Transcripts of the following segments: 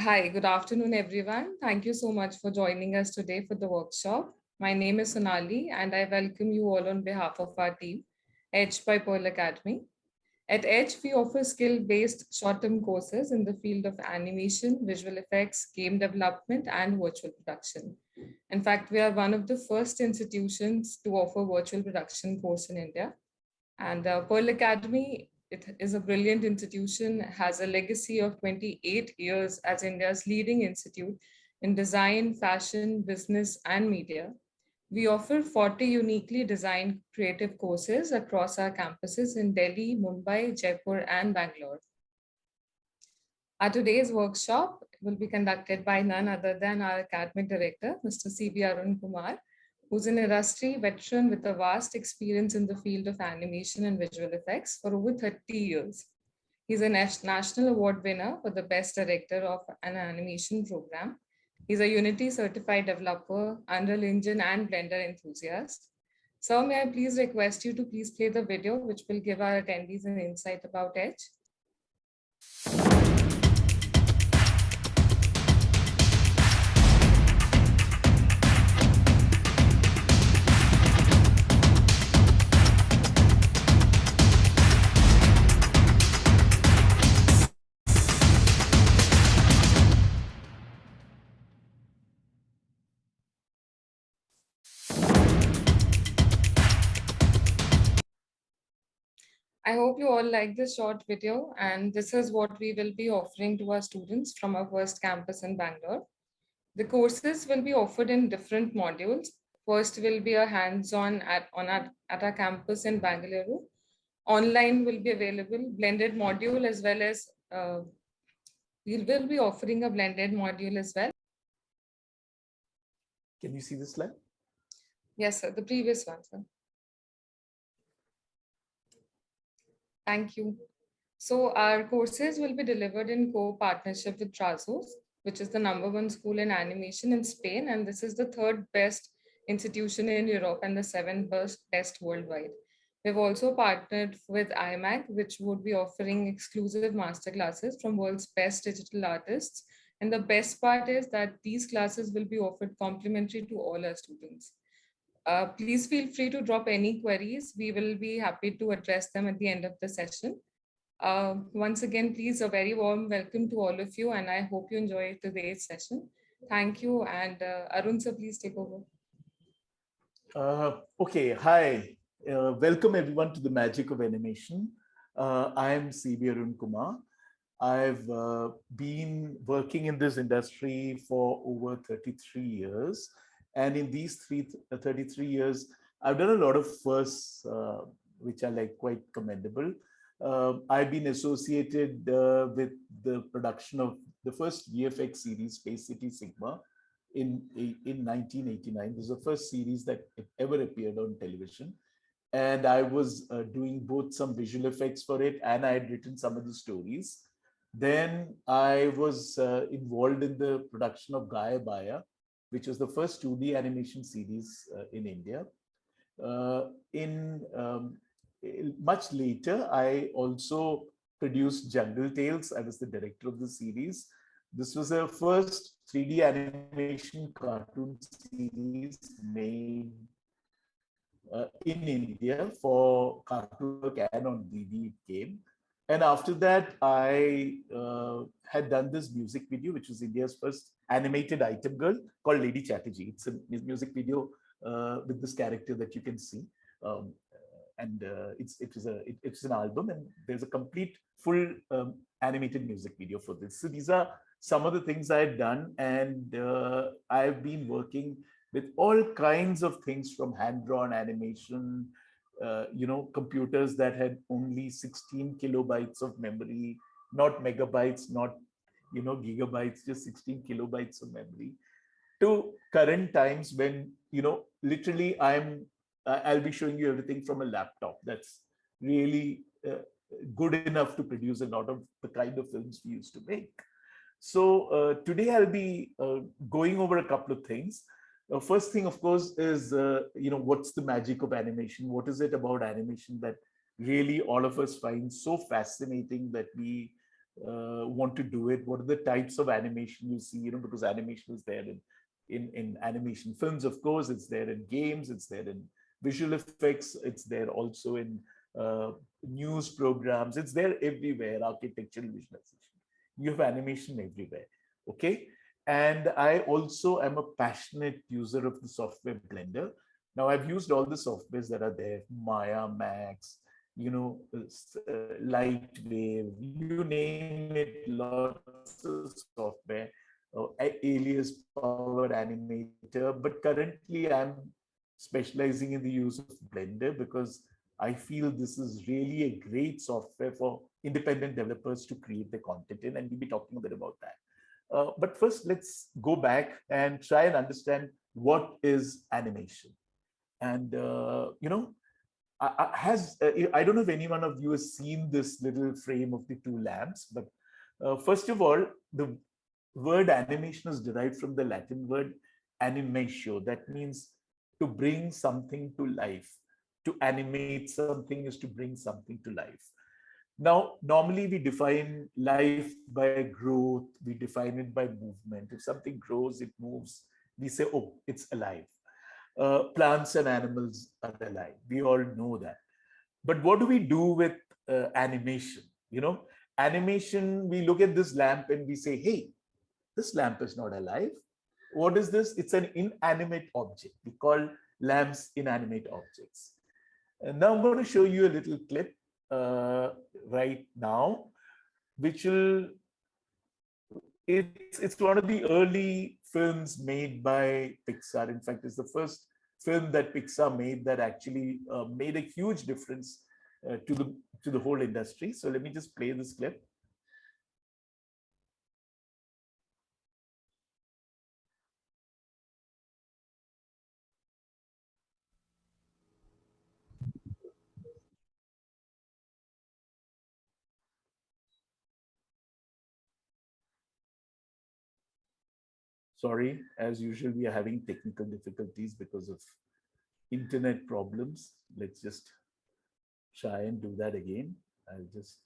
Hi, good afternoon, everyone. Thank you so much for joining us today for the workshop. My name is Sonali, and I welcome you all on behalf of our team, Edge by Pearl Academy. At Edge, we offer skill-based short-term courses in the field of animation, visual effects, game development, and virtual production. In fact, we are one of the first institutions to offer virtual production course in India. And Pearl Academy, it is a brilliant institution, has a legacy of 28 years as India's leading institute in design, fashion, business, and media. We offer 40 uniquely designed creative courses across our campuses in Delhi, Mumbai, Jaipur, and Bangalore. Our today's workshop will be conducted by none other than our academic director, Mr. CB Arun Kumar, who's an industry veteran with a vast experience in the field of animation and visual effects for over 30 years. He's a national award winner for the best director of an animation program. He's a Unity certified developer, Unreal Engine and Blender enthusiast. So may I please request you to please play the video, which will give our attendees an insight about Edge. I hope you all like this short video, and this is what we will be offering to our students from our first campus in Bangalore. The courses will be offered in different modules. First will be a hands-on at our campus in Bangalore. Online will be available, blended module as well as we will be offering a blended module as well. Can you see the slide? Yes, sir, the previous one, sir. Thank you. So our courses will be delivered in co-partnership with Trazos, which is the #1 school in animation in Spain. And this is the third best institution in Europe and the seventh best worldwide. We've also partnered with IMAG, which would be offering exclusive masterclasses from world's best digital artists. And the best part is that these classes will be offered complimentary to all our students. Please feel free to drop any queries. We will be happy to address them at the end of the session. Once again, please, a very warm welcome to all of you, and I hope you enjoy today's session. Thank you, and Arun sir, please take over. Okay, hi. Welcome everyone to the magic of animation. I am CB Arun Kumar. I've been working in this industry for over 33 years. And in these 33 years, I've done a lot of firsts, which are like quite commendable. I've been associated with the production of the first VFX series, Space City Sigma, in 1989. This was the first series that ever appeared on television. And I was doing both some visual effects for it, and I had written some of the stories. Then I was involved in the production of Gaya Baya, which was the first 2D animation series in India. Much later, I also produced Jungle Tales. I was the director of the series. This was the first 3D animation cartoon series made in India for Cartoon Network and on DD it came. And after that, I had done this music video, which was India's first animated item girl called Lady Chatterjee. It's a music video with this character that you can see. It's an album, and there's a complete full animated music video for this. So these are some of the things I had done, and I've been working with all kinds of things from hand-drawn animation, computers that had only 16 kilobytes of memory, not megabytes, not gigabytes, just 16 kilobytes of memory, to current times when literally I'll be showing you everything from a laptop that's really good enough to produce a lot of the kind of films we used to make. So today I'll be going over a couple of things. First thing, of course, is what's the magic of animation? What is it about animation that really all of us find so fascinating that we want to do it? What are the types of animation you see? Because animation is there in animation films, of course, it's there in games, it's there in visual effects, it's there also in news programs, it's there everywhere, architectural visualization. You have animation everywhere. Okay. And I also am a passionate user of the software Blender. Now, I've used all the softwares that are there, Maya, Max, Lightwave, you name it, lots of software, Alias Power Animator. But currently, I'm specializing in the use of Blender because I feel this is really a great software for independent developers to create their content in, and we'll be talking a bit about that. But first, let's go back and try and understand what is animation. And I don't know if any one of you has seen this little frame of the two lamps, but first of all, the word animation is derived from the Latin word animatio. That means to bring something to life. To animate something is to bring something to life. Now, normally we define life by growth, we define it by movement. If something grows, it moves, we say, oh, it's alive. Plants and animals are alive. We all know that. But what do we do with animation? Animation, we look at this lamp and we say, hey, this lamp is not alive. What is this? It's an inanimate object. We call lamps inanimate objects. And now I'm going to show you a little clip right now, which will, it's one of the early films made by Pixar. In fact, it's the first film that Pixar made that actually made a huge difference to the whole industry. So let me just play this clip. Sorry, as usual, we are having technical difficulties because of internet problems. Let's just try and do that again. I'll just,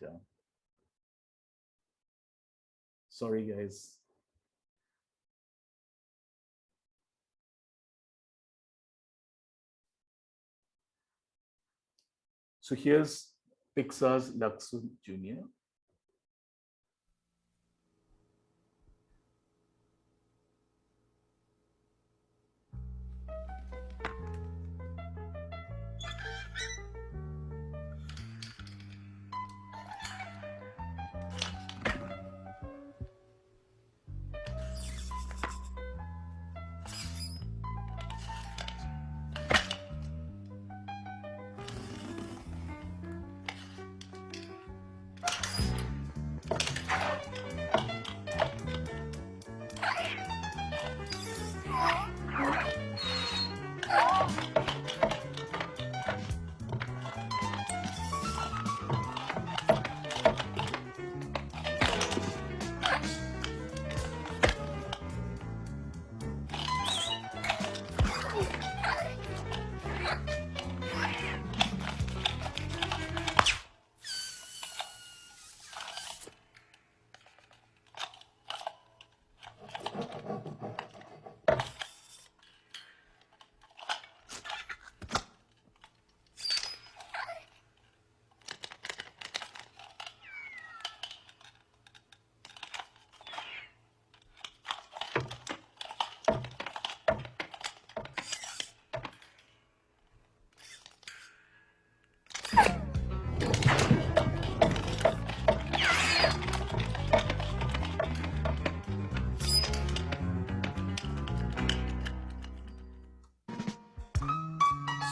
sorry guys. So here's Pixar's Lakshman Jr.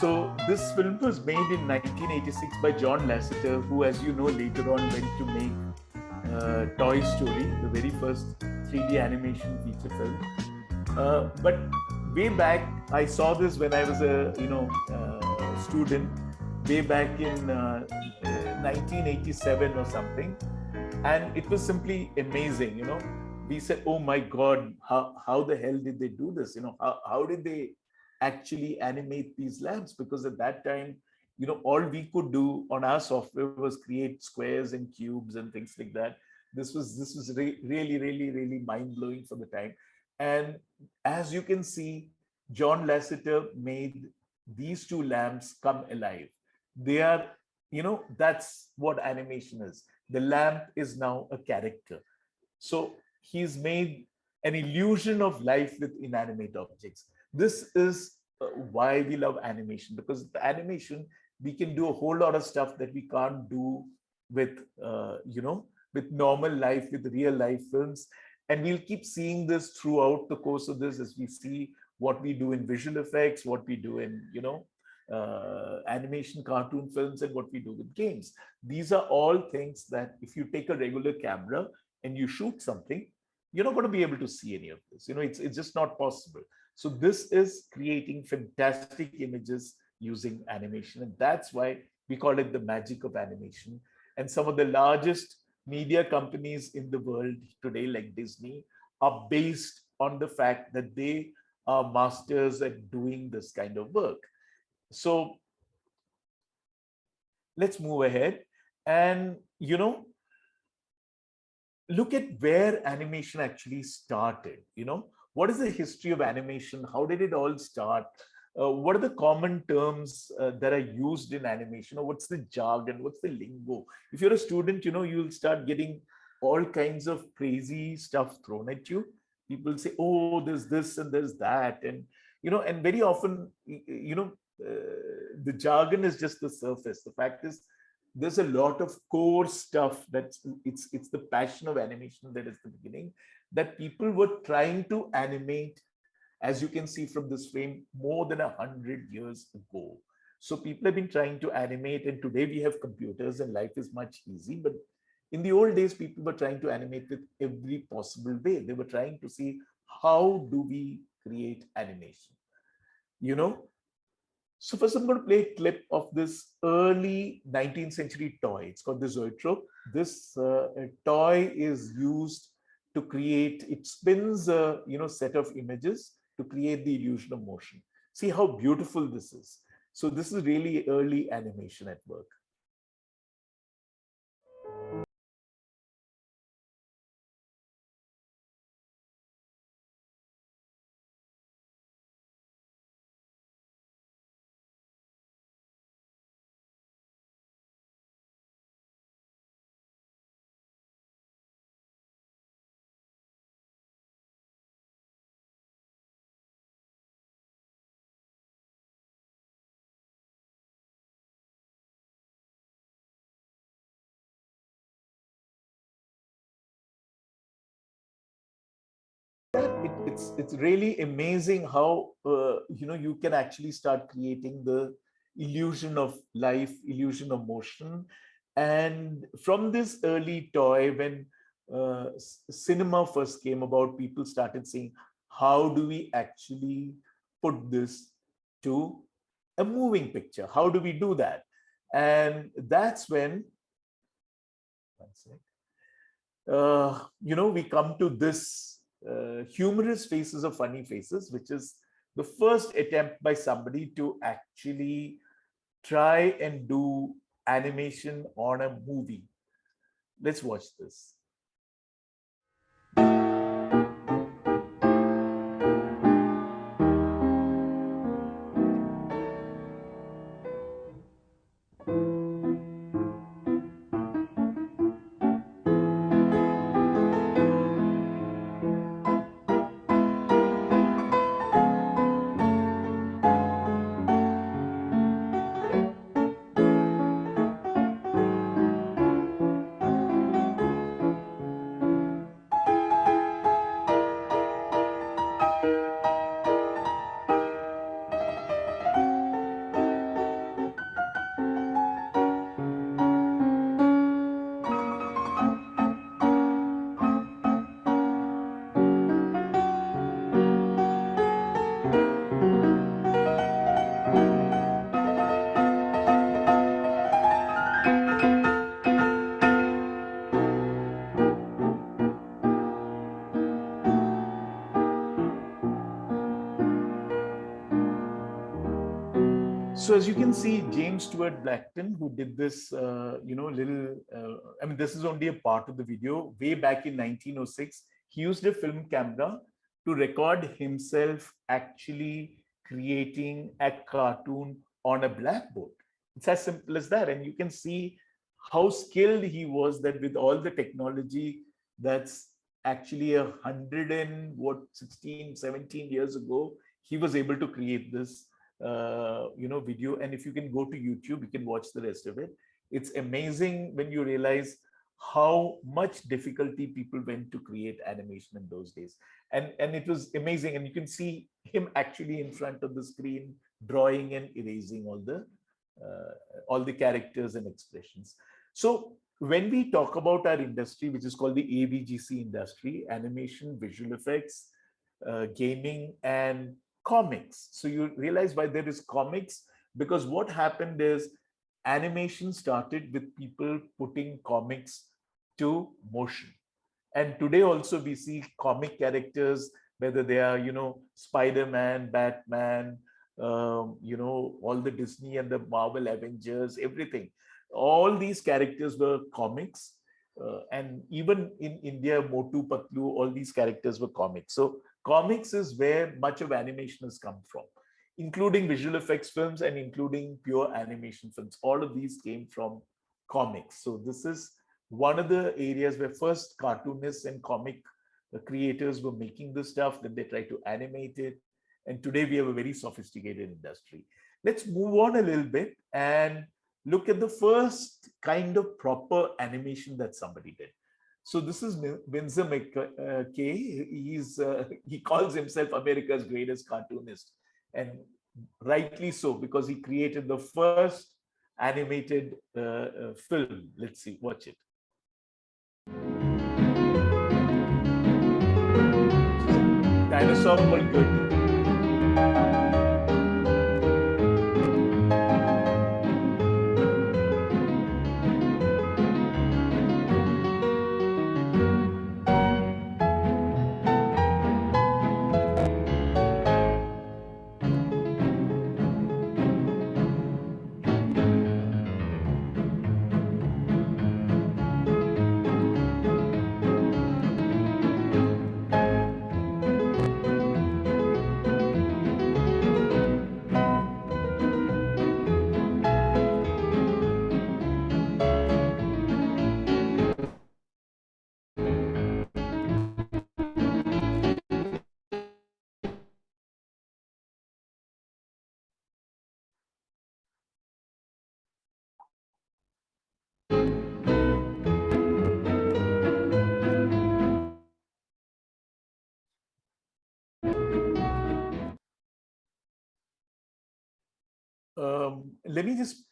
So this film was made in 1986 by John Lasseter, who, as you know, later on went to make Toy Story, the very first 3D animation feature film. But way back, I saw this when I was a student, way back in 1987 or something, and it was simply amazing. We said, "Oh my God, how the hell did they do this? How did they actually animate these lamps?" Because at that time, all we could do on our software was create squares and cubes and things like that. This was really mind blowing for the time. And as you can see, John Lasseter made these two lamps come alive. They are, that's what animation is. The lamp is now a character. So he's made an illusion of life with inanimate objects. This is why we love animation, because the animation, we can do a whole lot of stuff that we can't do with, with normal life, with real life films. And we'll keep seeing this throughout the course of this as we see what we do in visual effects, what we do in, animation cartoon films, and what we do with games. These are all things that if you take a regular camera and you shoot something, you're not going to be able to see any of this. It's just not possible. So this is creating fantastic images using animation. And that's why we call it the magic of animation. And some of the largest media companies in the world today, like Disney, are based on the fact that they are masters at doing this kind of work. So let's move ahead and, look at where animation actually started. What is the history of animation? How did it all start? What are the common terms that are used in animation? Or what's the jargon? What's the lingo? If you're a student, you'll start getting all kinds of crazy stuff thrown at you. People say, oh, there's this and there's that. And very often, the jargon is just the surface. The fact is, there's a lot of core stuff it's the passion of animation that is the beginning, that people were trying to animate, as you can see from this frame, more than 100 years ago. So people have been trying to animate, and today we have computers and life is much easy. But in the old days, people were trying to animate with every possible way. They were trying to see, how do we create animation? So first, I'm going to play a clip of this early 19th century toy. It's called the Zoetrope. This toy is used to create, it spins a set of images to create the illusion of motion. See how beautiful this is. So this is really early animation at work. It's really amazing how you can actually start creating the illusion of life, illusion of motion. And from this early toy, when cinema first came about, people started saying, how do we actually put this to a moving picture? How do we do that? And that's when, one sec, we come to this humorous faces of funny faces, which is the first attempt by somebody to actually try and do animation on a movie. Let's watch this. So as you can see, James Stewart Blackton, who did this, I mean, this is only a part of the video. Way back in 1906, he used a film camera to record himself actually creating a cartoon on a blackboard. It's as simple as that. And you can see how skilled he was, that with all the technology that's actually 16, 17 years ago, he was able to create this video. And if you can go to YouTube, you can watch the rest of it. It's amazing when you realize how much difficulty people went to create animation in those days. And it was amazing. And you can see him actually in front of the screen, drawing and erasing all the characters and expressions. So when we talk about our industry, which is called the AVGC industry, animation, visual effects, gaming, and comics. So you realize why there is comics, because what happened is animation started with people putting comics to motion. And today also we see comic characters, whether they are, Spider-Man, Batman, all the Disney and the Marvel Avengers, everything. All these characters were comics. And even in India, Motu Patlu, all these characters were comics. So comics is where much of animation has come from, including visual effects films and including pure animation films. All of these came from comics. So this is one of the areas where first cartoonists and comic creators were making this stuff, then they tried to animate it. And today we have a very sophisticated industry. Let's move on a little bit and look at the first kind of proper animation that somebody did. So this is Winsor McKay. He calls himself America's greatest cartoonist, and rightly so, because he created the first animated film. Let's see, watch it. Dinosaur called Gertie. Let me just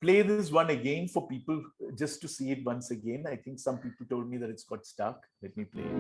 play this one again for people, just to see it once again. I think some people told me that it's got stuck. Let me play it.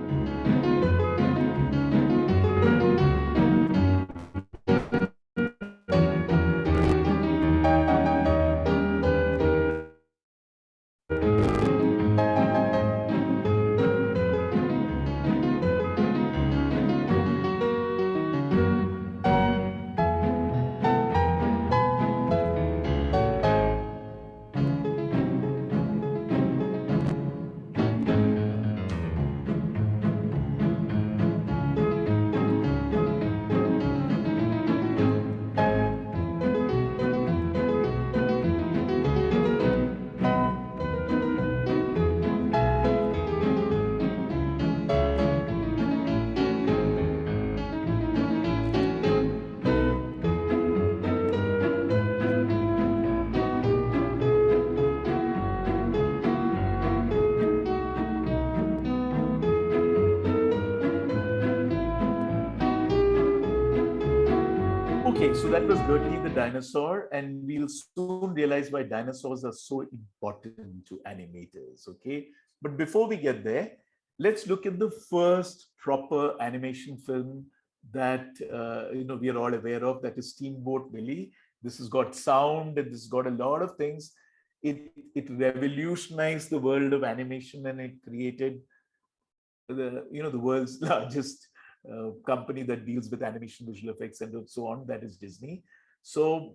Okay, so that was Gertie the dinosaur, and we'll soon realize why dinosaurs are so important to animators, okay? But before we get there, let's look at the first proper animation film that we are all aware of, that is Steamboat Billy. This has got sound, and this has got a lot of things. It revolutionized the world of animation, and it created the world's largest company that deals with animation, visual effects, and so on. That is Disney. So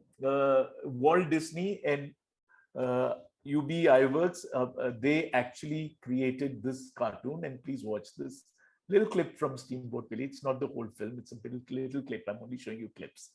Walt Disney and UB Iwerks, they actually created this cartoon. And please watch this little clip from Steamboat Billy. It's not the whole film, it's a little clip. I'm only showing you clips.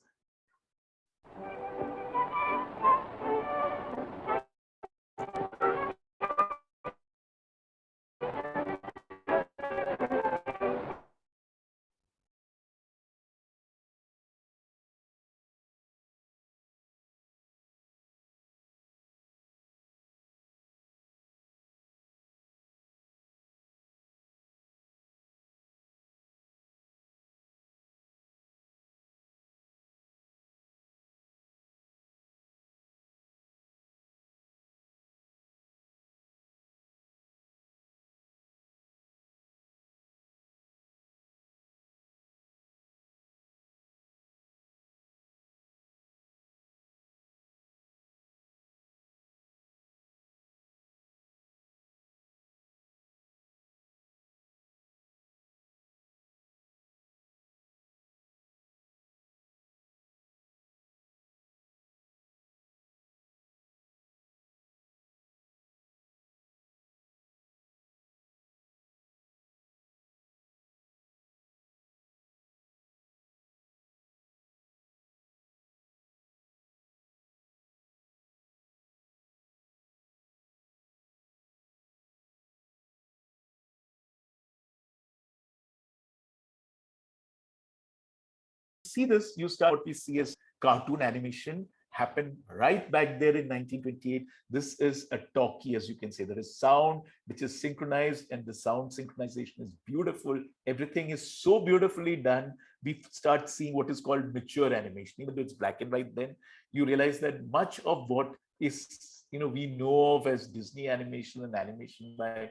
See this, you start what we see as cartoon animation happened right back there in 1928. This is a talkie, as you can say. There is sound which is synchronized, and the sound synchronization is beautiful. Everything is so beautifully done. We start seeing what is called mature animation. Even though it's black and white, then you realize that much of what is, we know of as Disney animation and animation by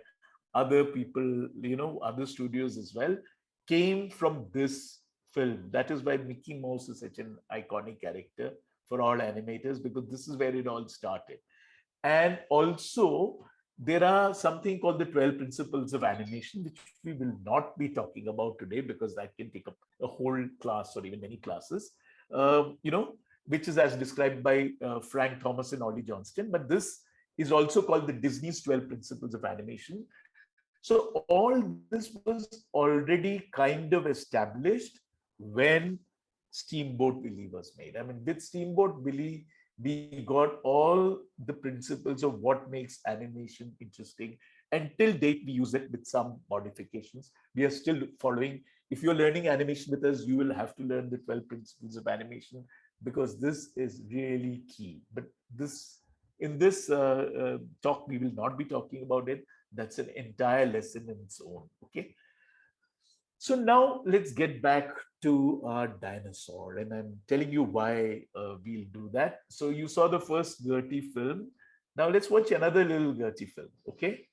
other people, other studios as well, came from this film. That is why Mickey Mouse is such an iconic character for all animators, because this is where it all started. And also, there are something called the 12 principles of animation, which we will not be talking about today because that can take up a whole class or even many classes, which is as described by Frank Thomas and Ollie Johnston. But this is also called the Disney's 12 principles of animation. So all this was already kind of established when Steamboat Billy was made. I mean, with Steamboat Billy, we got all the principles of what makes animation interesting. Until date, we use it with some modifications. We are still following. If you're learning animation with us, you will have to learn the 12 principles of animation, because this is really key. But in this talk, we will not be talking about it. That's an entire lesson in its own. Okay. So now let's get back to our dinosaur, and I'm telling you why we'll do that. So you saw the first Gertie film. Now let's watch another little Gertie film. Okay.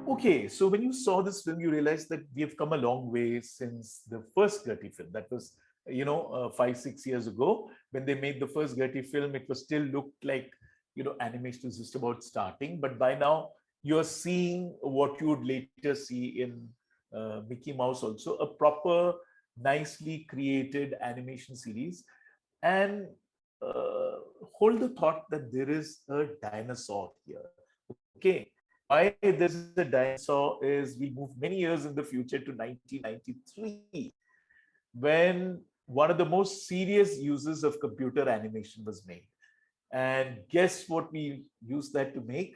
Okay, so when you saw this film, you realized that we have come a long way since the first Gertie film. That was, 5-6 years ago when they made the first Gertie film. It was still looked like, animation was just about starting. But by now, you're seeing what you would later see in Mickey Mouse also, a proper, nicely created animation series. And hold the thought that there is a dinosaur here. Okay. Why there's a dinosaur is we move many years in the future to 1993, when one of the most serious uses of computer animation was made. And guess what we used that to make?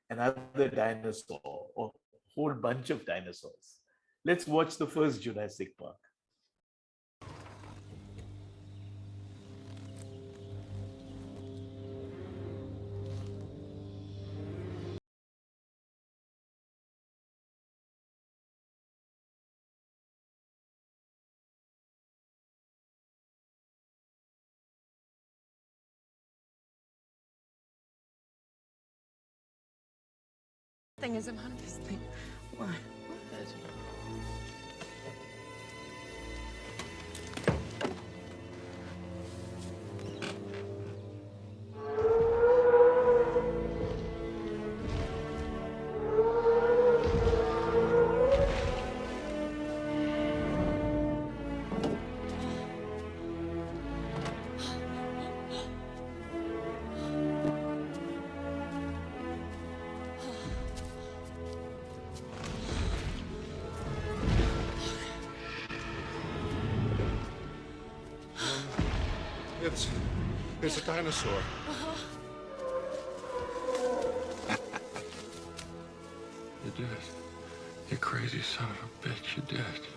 Another dinosaur, or a whole bunch of dinosaurs. Let's watch the first Jurassic Park. Thing is, I'm on this thing. Why? It's a dinosaur. You did it. You crazy son of a bitch, you did it.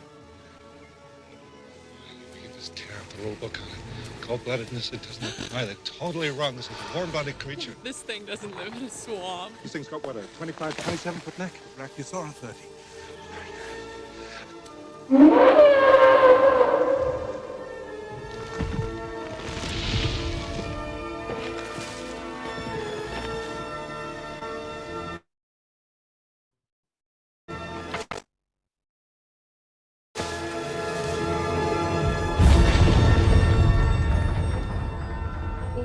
Read this terrible rule book on it. Cold-bloodedness, it doesn't apply. They're totally wrong. This is a warm-bodied creature. This thing doesn't live in a swamp. This thing's got, what, a 25, 27-foot neck? Brachiosaurus 30.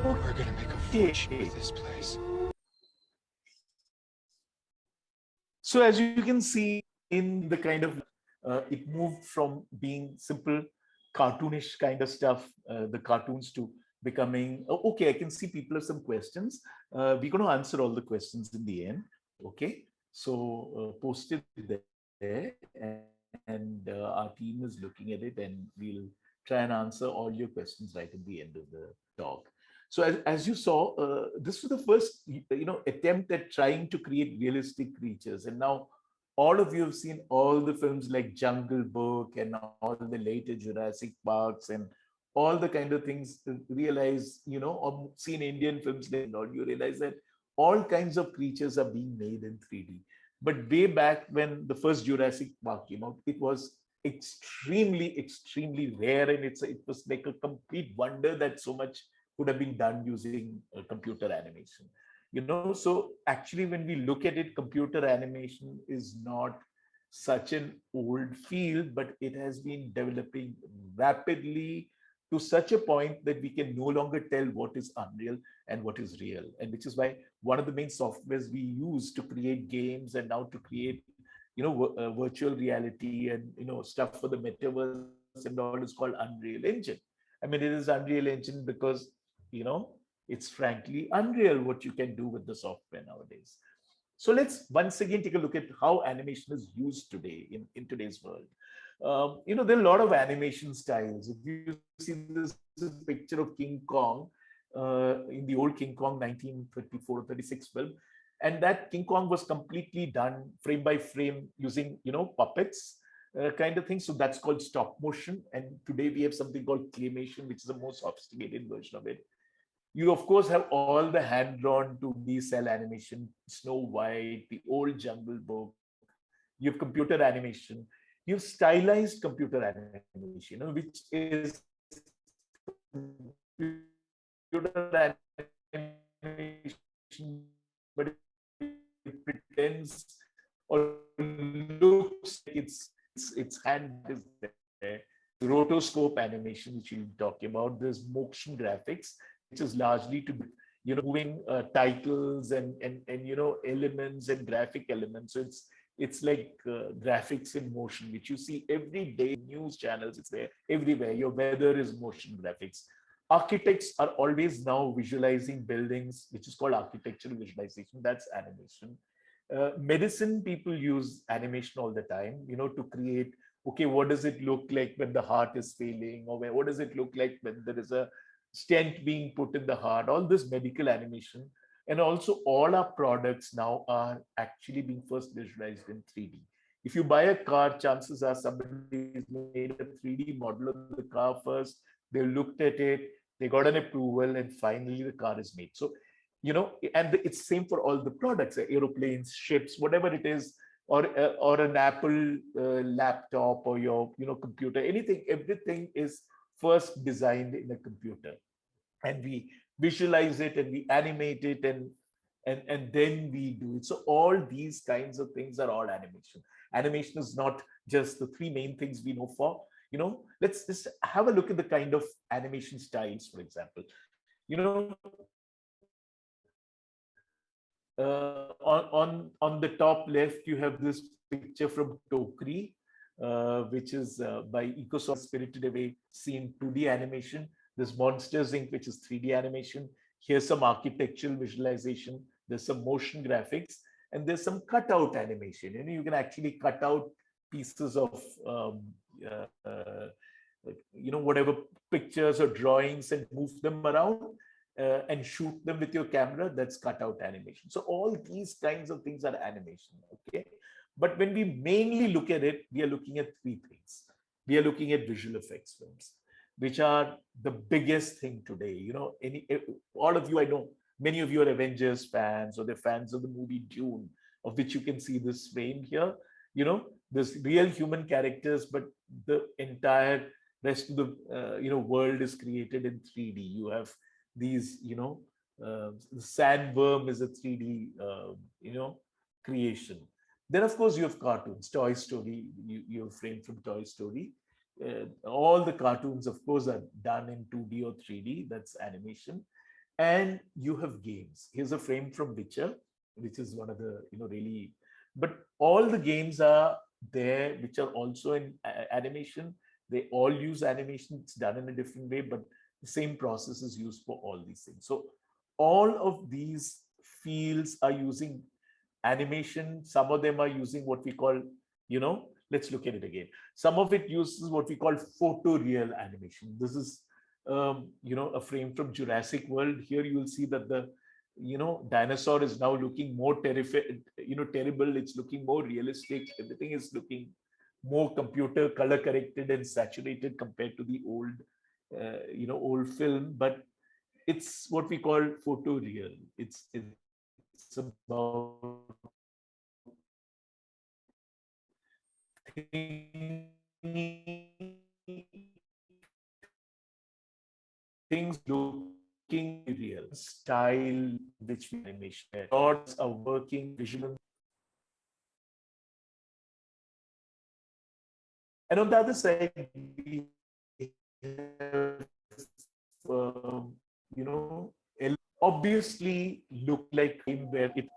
We're gonna make a fortune with this place. So as you can see in the kind of, it moved from being simple cartoonish kind of stuff, the cartoons, to becoming, okay, I can see people have some questions. We're going to answer all the questions in the end. Okay, so post it there, and our team is looking at it, and we'll try and answer all your questions right at the end of the talk. So as you saw, this was the first attempt at trying to create realistic creatures. And now all of you have seen all the films like Jungle Book and all the later Jurassic Parks and all the kind of things. Realize, or seen Indian films like all, you realize that all kinds of creatures are being made in 3D. But way back when the first Jurassic Park came out, it was extremely rare, and it was like a complete wonder that so much could have been done using computer animation. So actually when we look at it, computer animation is not such an old field, but it has been developing rapidly to such a point that we can no longer tell what is unreal and what is real. And which is why one of the main softwares we use to create games and now to create virtual reality and stuff for the metaverse and all is called Unreal Engine. I mean, it is Unreal Engine because it's frankly unreal what you can do with the software nowadays. So let's once again take a look at how animation is used today in today's world. There are a lot of animation styles. If you see, this is a picture of King Kong in the old King Kong 1934 or 36 film. And that King Kong was completely done frame by frame using, puppets kind of thing. So that's called stop motion. And today we have something called Claymation, which is a more sophisticated version of it. You, of course, have all the hand-drawn 2D cell animation, Snow White, the old Jungle Book. You have computer animation. You have stylized computer animation, which is computer animation, but it pretends or looks like its hand is there. Rotoscope animation, which we'll talk about. There's motion graphics, which is largely to moving titles and elements and graphic elements. So it's like graphics in motion, which you see every day in news channels. It's there everywhere. Your weather is motion graphics. Architects are always now visualizing buildings, which is called architectural visualization. That's animation. Medicine people use animation all the time, to create, okay, what does it look like when the heart is failing, or what does it look like when there is a stent being put in the heart, all this medical animation. And also all our products now are actually being first visualized in 3D. If you buy a car, chances are somebody's made a 3D model of the car first, they looked at it, they got an approval, and finally the car is made. So, and it's same for all the products, aeroplanes, ships, whatever it is, or an Apple laptop, or your computer, anything, everything is first designed in a computer, and we visualize it and we animate it, and then we do it. So all these kinds of things are all animation. Animation is not just the three main things we know for. Let's just have a look at the kind of animation styles, for example. On the top left, you have this picture from Tokri, which is by Ecosoft, Spirited Away, seen 2D animation. There's Monsters Inc., which is 3D animation. Here's some architectural visualization. There's some motion graphics, and there's some cutout animation. You can actually cut out pieces of whatever pictures or drawings and move them around and shoot them with your camera. That's cutout animation. So all these kinds of things are animation. Okay, but when we mainly look at it, we are looking at three things. We are looking at visual effects films, which are the biggest thing today. All of you, I know, many of you are Avengers fans, or they're fans of the movie Dune, of which you can see this frame here. There's real human characters, but the entire rest of the world is created in 3D. You have these, the sandworm is a 3D, creation. Then, of course, you have cartoons. Toy Story, you have framed from Toy Story. All the cartoons, of course, are done in 2D or 3D. That's animation. And you have games. Here's a frame from Witcher, which is one of the, really, but all the games are there, which are also in animation. They all use animation. It's done in a different way, but the same process is used for all these things. So all of these fields are using animation. Some of them are using what we call, let's look at it again. Some of it uses what we call photoreal animation. This is, a frame from Jurassic World. Here you will see that the, dinosaur is now looking more terrific, terrible. It's looking more realistic. Everything is looking more computer color corrected and saturated compared to the old, old film. But it's what we call photoreal. It's about things looking real, style, which we animation, thoughts are working, visual. And on the other side, we have, obviously look like where it.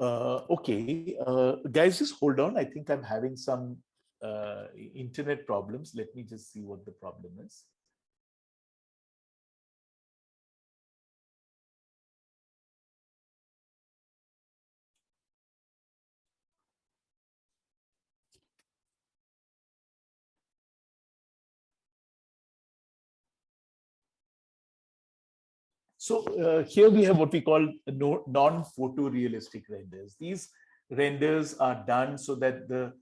Okay, guys, just hold on. I think I'm having some internet problems. Let me just see what the problem is. So here we have what we call non-photorealistic renders. These renders are done so that the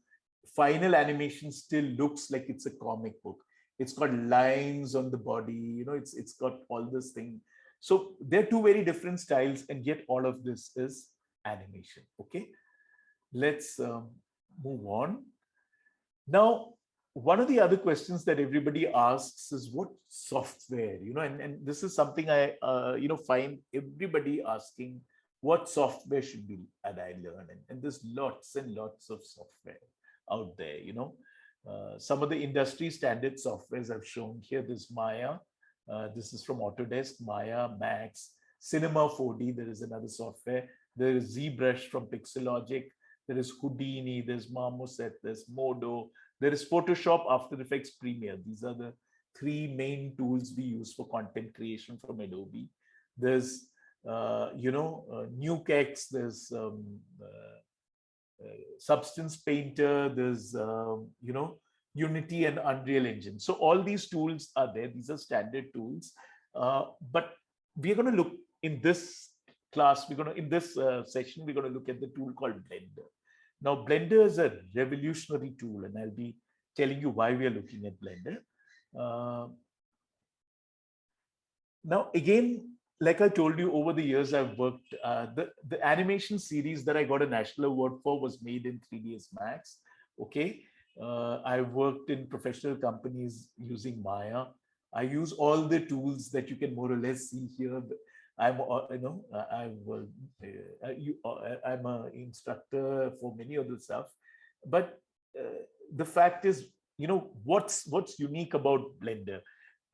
final animation still looks like it's a comic book. It's got lines on the body, it's got all this thing. So they're two very different styles, and yet all of this is animation. Okay, let's move on. Now, one of the other questions that everybody asks is what software, and this is something I, find everybody asking, what software should be, and I learn, and there's lots and lots of software out there, some of the industry standard softwares I've shown here. There's Maya, this is from Autodesk, Maya, Max, Cinema 4D, there is another software. There is ZBrush from Pixelogic, there is Houdini, there's Marmoset, there's Modo, there is Photoshop, After Effects, Premiere. These are the three main tools we use for content creation from Adobe. There's, NukeX, there's Substance Painter, there's, Unity and Unreal Engine. So all these tools are there. These are standard tools. But we're going to look in this class, in this session, we're going to look at the tool called Blender. Now, Blender is a revolutionary tool, and I'll be telling you why we are looking at Blender. Now, again, like I told you, over the years, I've worked, the animation series that I got a national award for was made in 3ds Max. Okay. I worked in professional companies using Maya. I use all the tools that you can more or less see here. I'm an instructor for many other stuff, but the fact is, what's unique about Blender,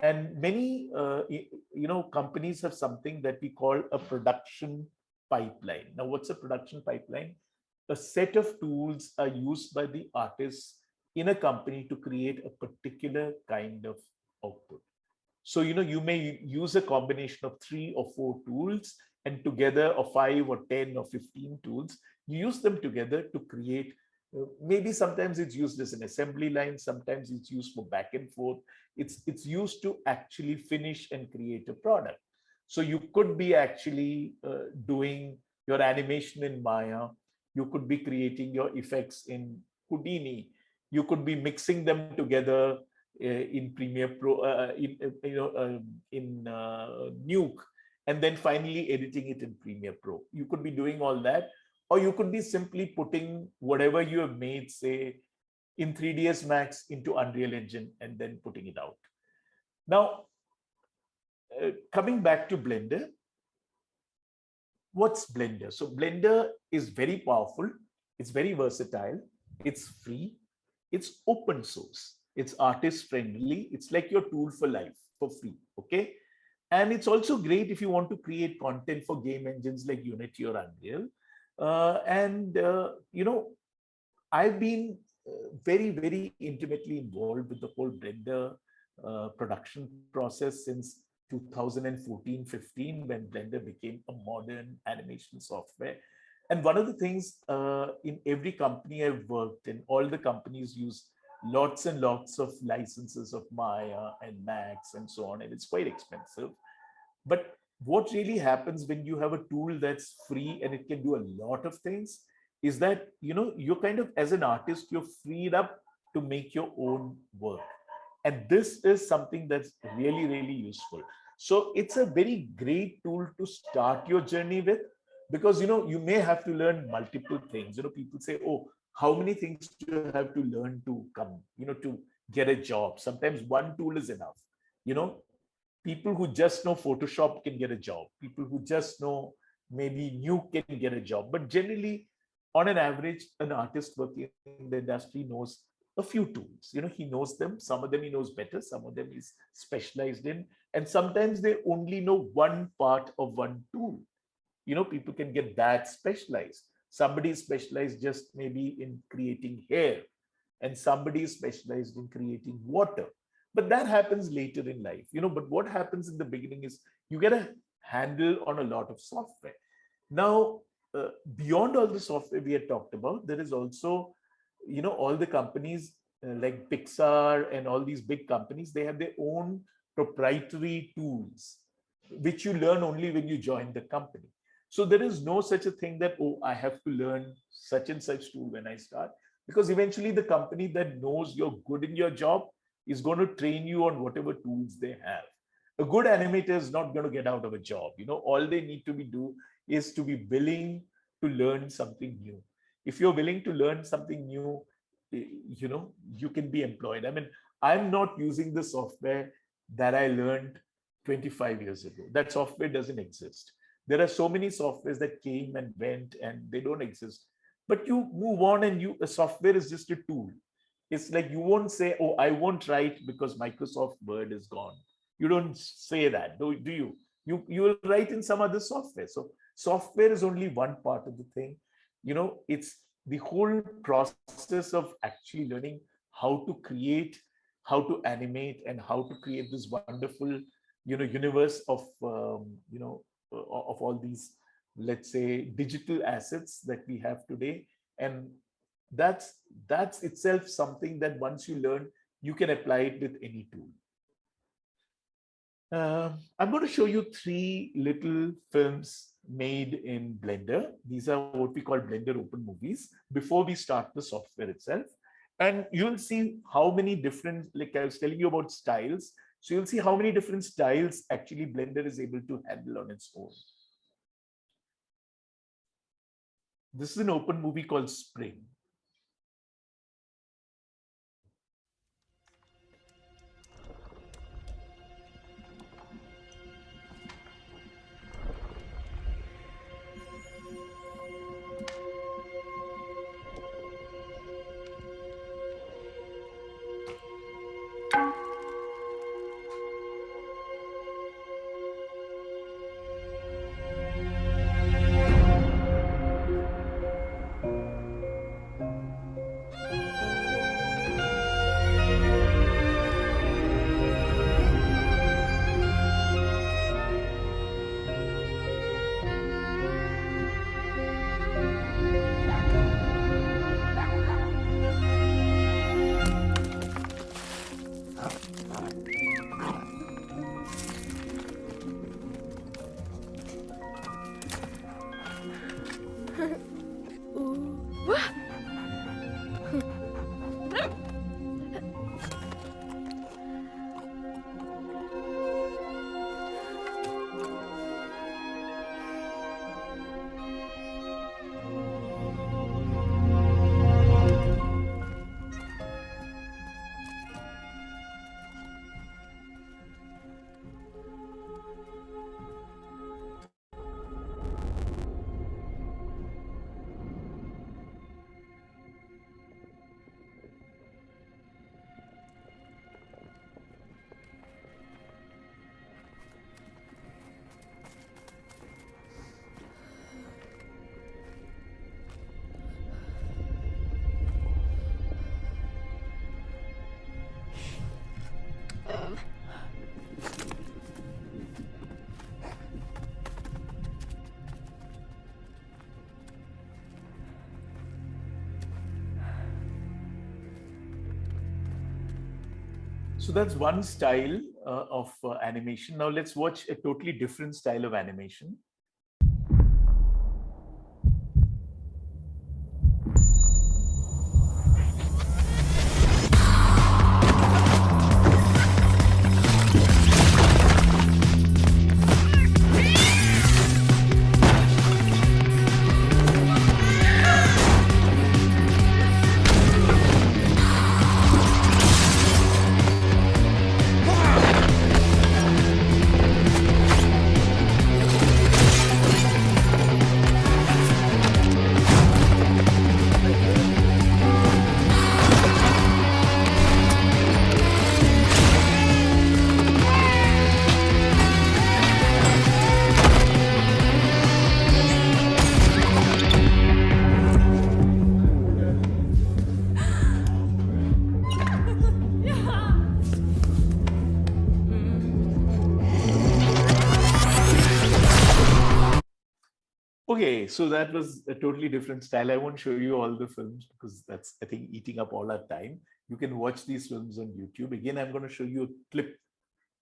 and many companies have something that we call a production pipeline. Now, what's a production pipeline? A set of tools are used by the artists in a company to create a particular kind of output. So, you may use a combination of 3 or 4 tools, and together, or 5 or 10 or 15 tools, you use them together to create. Maybe sometimes it's used as an assembly line, sometimes it's used for back and forth. It's used to actually finish and create a product. So you could be actually doing your animation in Maya. You could be creating your effects in Houdini. You could be mixing them together in Premiere Pro, in Nuke, and then finally editing it in Premiere Pro. You could be doing all that, or you could be simply putting whatever you have made, say, in 3ds Max into Unreal Engine and then putting it out. Now, coming back to Blender, what's Blender? So Blender is very powerful. It's very versatile. It's free. It's open source. It's artist friendly. It's like your tool for life for free. Okay. And it's also great if you want to create content for game engines like Unity or Unreal. I've been very, very intimately involved with the whole Blender production process since 2014-15, when Blender became a modern animation software. And one of the things in every company I've worked in, all the companies use lots and lots of licenses of Maya and Max and so on, and it's quite expensive. But what really happens when you have a tool that's free and it can do a lot of things is that, you're kind of, as an artist, you're freed up to make your own work. And this is something that's really, really useful. So it's a very great tool to start your journey with, because, you may have to learn multiple things. People say, oh, how many things do you have to learn to come, to get a job? Sometimes one tool is enough. People who just know Photoshop can get a job. People who just know maybe Nuke can get a job. But generally, on an average, an artist working in the industry knows a few tools. He knows them. Some of them he knows better. Some of them he's specialized in. And sometimes they only know one part of one tool. People can get that specialized. Somebody is specialized just maybe in creating hair, and somebody is specialized in creating water. But that happens later in life, but what happens in the beginning is you get a handle on a lot of software. Now, beyond all the software we had talked about, there is also, all the companies like Pixar and all these big companies, they have their own proprietary tools, which you learn only when you join the company. So there is no such a thing that, oh, I have to learn such and such tool when I start, because eventually the company that knows you're good in your job is going to train you on whatever tools they have. A good animator is not going to get out of a job. All they need to do is to be willing to learn something new. If you're willing to learn something new, you can be employed. I mean, I'm not using the software that I learned 25 years ago. That software doesn't exist. There are so many softwares that came and went and they don't exist. But you move on, and a software is just a tool. It's like you won't say, oh, I won't write because Microsoft Word is gone. You don't say that, do you? You will write in some other software. So software is only one part of the thing. It's the whole process of actually learning how to create, how to animate, and how to create this wonderful, universe of, of all these, let's say, digital assets that we have today. And that's itself something that once you learn, you can apply it with any tool. I'm going to show you 3 little films made in Blender. These are what we call Blender open movies before we start the software itself. And you'll see how many different, like I was telling you about styles. So you'll see how many different styles actually Blender is able to handle on its own. This is an open movie called Spring. So that's one style of animation. Now let's watch a totally different style of animation. Okay, so that was a totally different style. I won't show you all the films because that's, I think, eating up all our time. You can watch these films on YouTube. Again, I'm going to show you a clip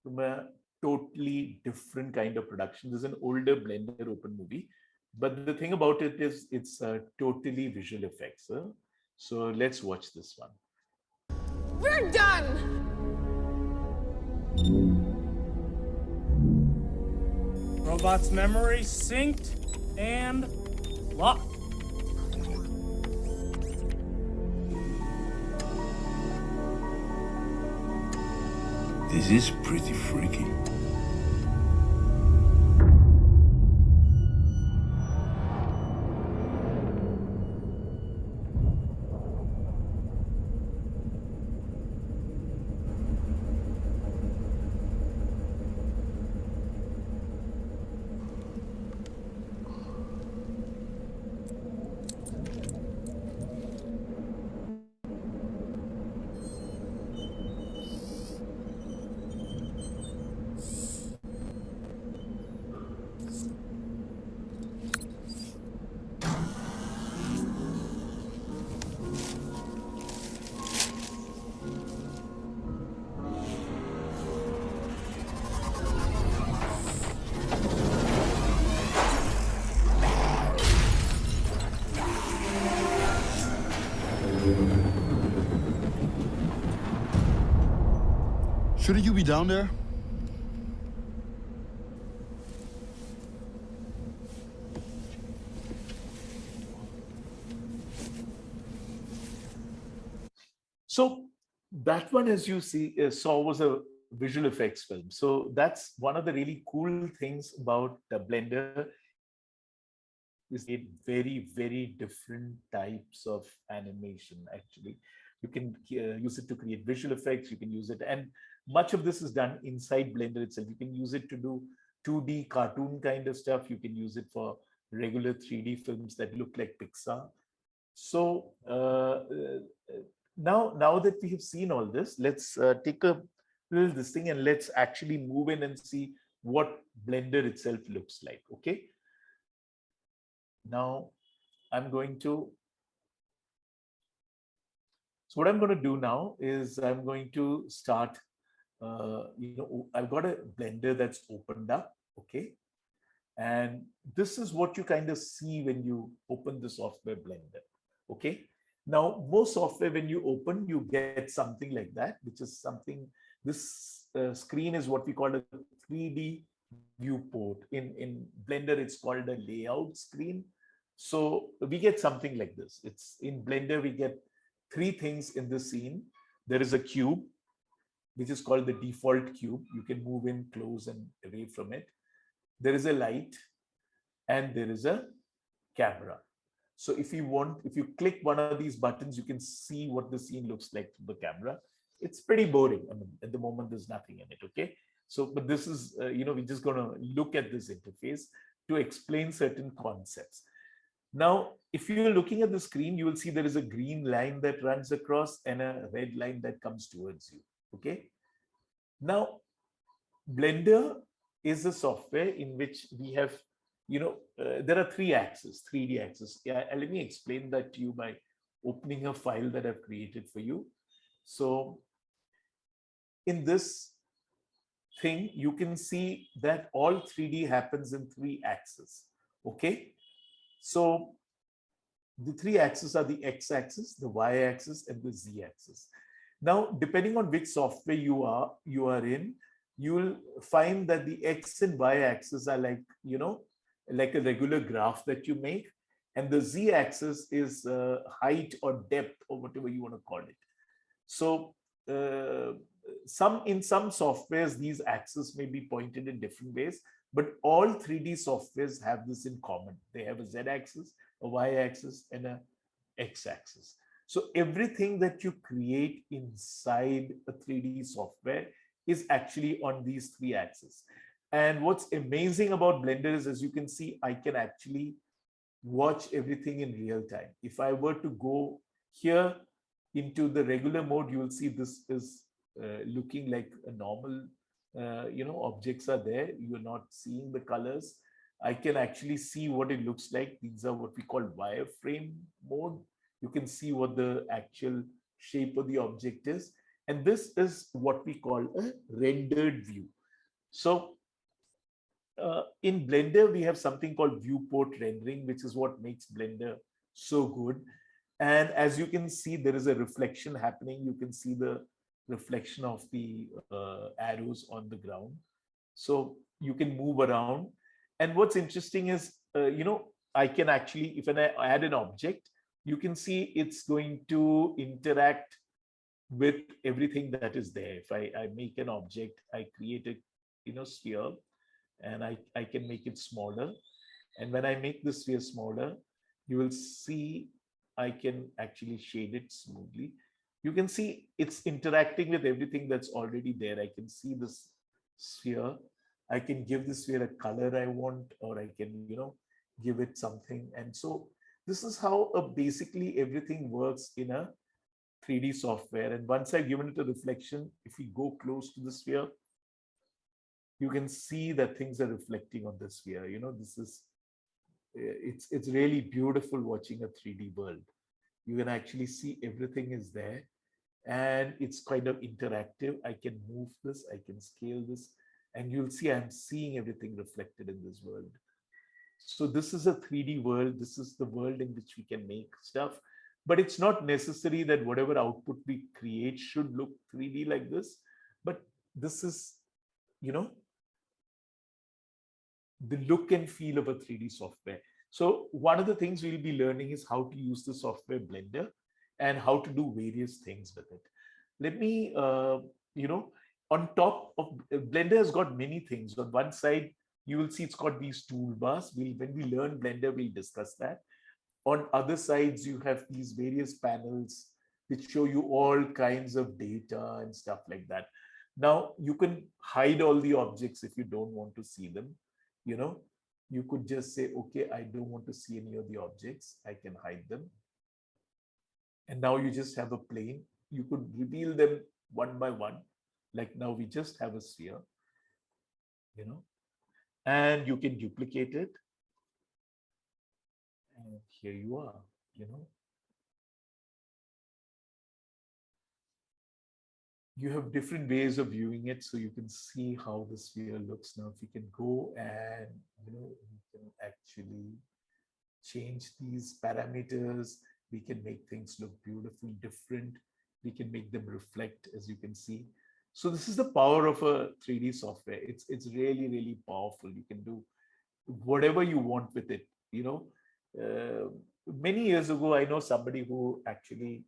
from a totally different kind of production. This is an older Blender open movie, but the thing about it is it's totally visual effects. So let's watch this one. We're done! Robot's memory synced and locked. This is pretty freaky. Shouldn't you be down there? So that one, as you saw, was a visual effects film. So that's one of the really cool things about the Blender is it very, very different types of animation, actually. You can use it to create visual effects. You can use it, and much of this is done inside Blender itself. You can use it to do 2D cartoon kind of stuff. You can use it for regular 3D films that look like Pixar. So now that we have seen all this, let's take a little this thing and let's actually move in and see what Blender itself looks like. Okay. Now I'm going to. So what I'm going to do now is I'm going to start. I've got a Blender that's opened up. Okay. And this is what you kind of see when you open the software Blender. Okay. Now, most software, when you open, you get something like that, which is something, this screen is what we call a 3D viewport. In Blender, it's called a layout screen. So we get something like this. It's in Blender, we get three things in the scene. There is a cube, which is called the default cube. You can move in, close, and away from it. There is a light, and there is a camera. So if you click one of these buttons, you can see what the scene looks like through the camera. It's pretty boring. I mean, at the moment, there's nothing in it. Okay. So, but this is, we're just going to look at this interface to explain certain concepts. Now, if you're looking at the screen, you will see there is a green line that runs across and a red line that comes towards you. Okay. Now, Blender is a software in which we have, there are 3 axes, 3D axes. Yeah, let me explain that to you by opening a file that I've created for you. So in this thing, you can see that all 3D happens in 3 axes. Okay. So the 3 axes are the X-axis, the Y-axis, and the Z-axis. Now, depending on which software you are in, you will find that the X and Y axis are like, like a regular graph that you make. And the Z axis is height or depth or whatever you want to call it. So in some softwares, these axes may be pointed in different ways, but all 3D softwares have this in common. They have a Z axis, a Y axis, and a X axis. So everything that you create inside a 3D software is actually on these 3 axes. And what's amazing about Blender is, as you can see, I can actually watch everything in real time. If I were to go here into the regular mode, you will see this is looking like a normal, objects are there. You're not seeing the colors. I can actually see what it looks like. These are what we call wireframe mode. You can see what the actual shape of the object is. And this is what we call a rendered view. So in Blender, we have something called Viewport Rendering, which is what makes Blender so good. And as you can see, there is a reflection happening. You can see the reflection of the arrows on the ground. So you can move around. And what's interesting is, I can actually, if I add an object, you can see it's going to interact with everything that is there. If I make an object, I create a sphere, and I can make it smaller. And when I make the sphere smaller, you will see I can actually shade it smoothly. You can see it's interacting with everything that's already there. I can see this sphere. I can give the sphere a color I want, or I can, give it something. And so this is how basically everything works in a 3D software. And once I've given it a reflection, if we go close to the sphere, you can see that things are reflecting on the sphere. This is, it's really beautiful watching a 3D world. You can actually see everything is there, and it's kind of interactive. I can move this, I can scale this, and you'll see I'm seeing everything reflected in this world. So this is a 3D world. This is the world in which we can make stuff. But it's not necessary that whatever output we create should look 3D like this. But this is, the look and feel of a 3D software. So one of the things we'll be learning is how to use the software Blender and how to do various things with it. Let me, on top of Blender has got many things. On one side, you will see it's got these toolbars. When we learn Blender, we'll discuss that. On other sides, you have these various panels which show you all kinds of data and stuff like that. Now you can hide all the objects if you don't want to see them. You know, you could just say, okay, I don't want to see any of the objects. I can hide them. And now you just have a plane. You could reveal them one by one. Like now we just have a sphere, you know, and you can duplicate it. And here you are, you know. You have different ways of viewing it, so you can see how the sphere looks. Now if you can go and, you know, you can actually change these parameters. We can make things look beautiful, different. We can make them reflect, as you can see. So this is the power of a 3D software. It's really, really powerful. You can do whatever you want with it, you know. Many years ago, I know somebody who actually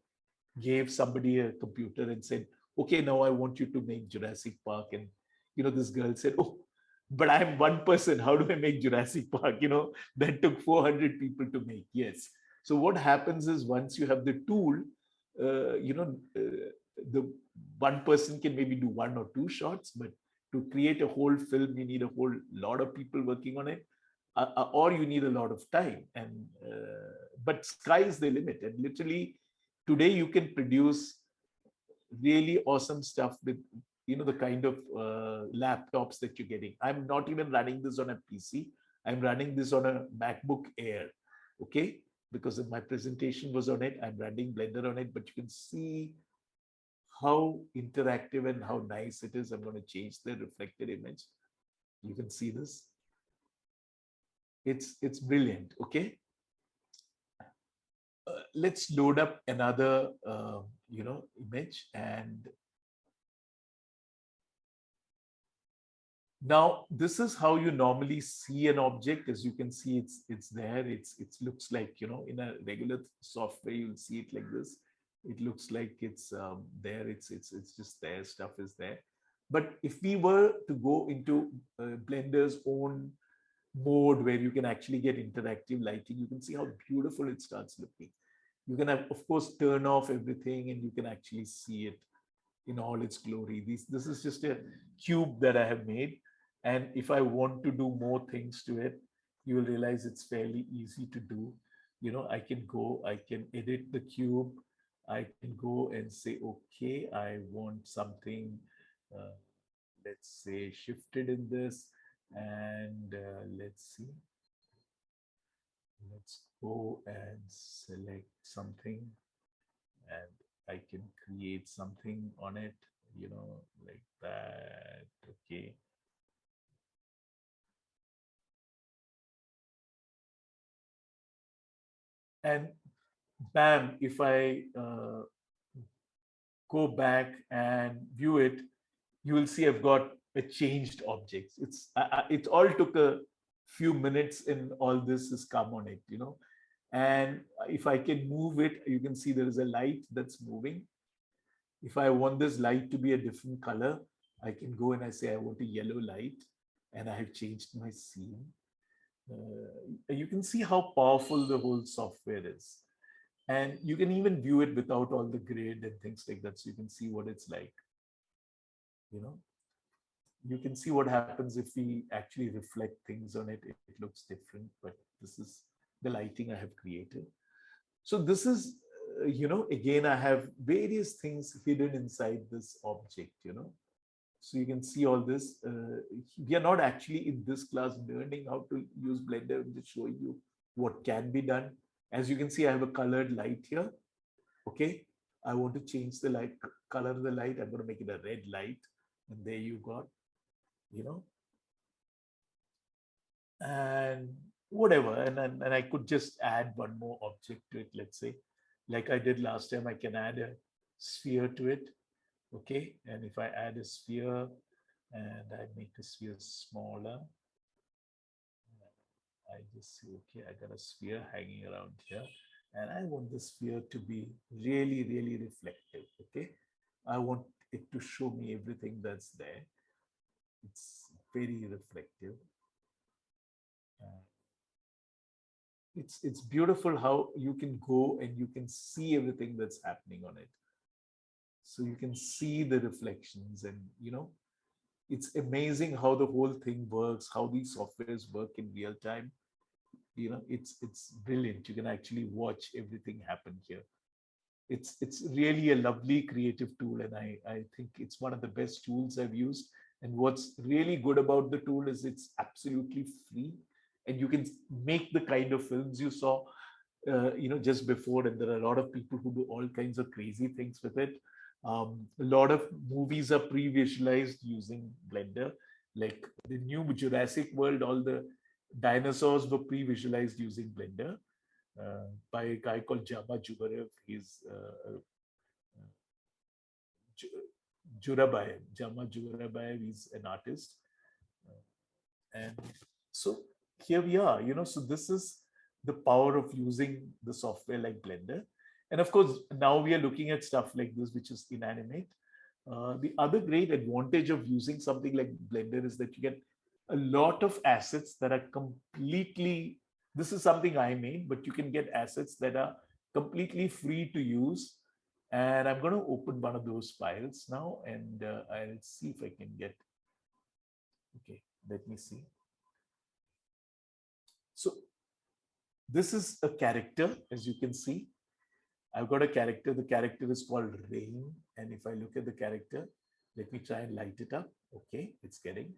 gave somebody a computer and said, okay, now I want you to make Jurassic Park. And, you know, this girl said, oh, but I'm one person. How do I make Jurassic Park? You know, that took 400 people to make. Yes. So what happens is once you have the tool, the one person can maybe do one or two shots, but to create a whole film, you need a whole lot of people working on it, or you need a lot of time. And but sky is the limit. And literally today you can produce really awesome stuff with, you know, the kind of laptops that you're getting. I'm not even running this on a PC. I'm running this on a MacBook Air, okay? Because my presentation was on it. I'm running Blender on it, but you can see how interactive and how nice it is. I'm going to change the reflected image. You can see this. It's brilliant, okay? Let's load up another, image. And now this is how you normally see an object. As you can see, it's there. It looks like, you know, in a regular software, you'll see it like this. It looks like it's there. It's just there. Stuff is there. But if we were to go into Blender's own mode where you can actually get interactive lighting, you can see how beautiful it starts looking. You can have, of course, turn off everything and you can actually see it in all its glory. This is just a cube that I have made. And if I want to do more things to it, you will realize it's fairly easy to do. You know, I can edit the cube. I can go and say, okay, I want something, let's say, shifted in this. And let's see. Let's go and select something, and I can create something on it, you know, like that. Okay. And bam, if I go back and view it, you will see I've got a changed objects. It all took a few minutes and all this has come on it, you know. And if I can move it, you can see there is a light that's moving. If I want this light to be a different color, I can go and I say I want a yellow light, and I have changed my scene. You can see how powerful the whole software is. And you can even view it without all the grid and things like that. So you can see what it's like. You know, you can see what happens if we actually reflect things on it. It looks different, but this is the lighting I have created. So this is, again, I have various things hidden inside this object, you know. So you can see all this. We are not actually in this class learning how to use Blender. I'm just showing you what can be done. As you can see, I have a colored light here. Okay. I want to change the light, color of the light. I'm going to make it a red light. And there you got, you know, and whatever. And I could just add one more object to it. Let's say, like I did last time, I can add a sphere to it. Okay. And if I add a sphere and I make the sphere smaller, I just say, okay, I got a sphere hanging around here. And I want the sphere to be really, really reflective. Okay. I want it to show me everything that's there. It's very reflective. it's beautiful how you can go and you can see everything that's happening on it. So you can see the reflections, and it's amazing how the whole thing works, how these softwares work in real time. It's brilliant. You can actually watch everything happen here. It's really a lovely creative tool, and I think it's one of the best tools I've used. And what's really good about the tool is it's absolutely free, and you can make the kind of films you saw just before. And there are a lot of people who do all kinds of crazy things with it. A lot of movies are pre-visualized using Blender, like the new Jurassic World. All the dinosaurs were pre-visualized using Blender by a guy called Jama Jubarev. He's Jurabayev. Jama Jurabayev is an artist. And so here we are, so this is the power of using the software like Blender. And of course, now we are looking at stuff like this, which is inanimate. The other great advantage of using something like Blender is that you get a lot of assets that are completely, this is something I made, but you can get assets that are completely free to use. And I'm going to open one of those files now, and I'll see if I can get, okay, let me see. So this is a character, as you can see. I've got a character. The character is called Rain. And if I look at the character, let me try and light it up. Okay, it's getting.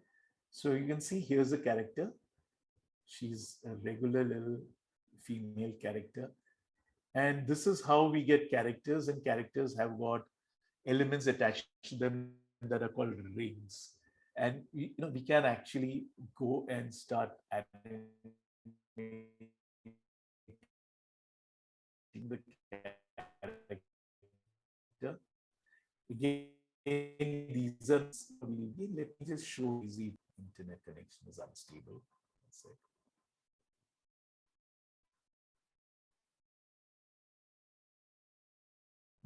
So you can see here's a character. She's a regular little female character. And this is how we get characters, and characters have got elements attached to them that are called rings. And we can actually go and start animating the character. Again, these are, let me just show easy. Internet connection is unstable.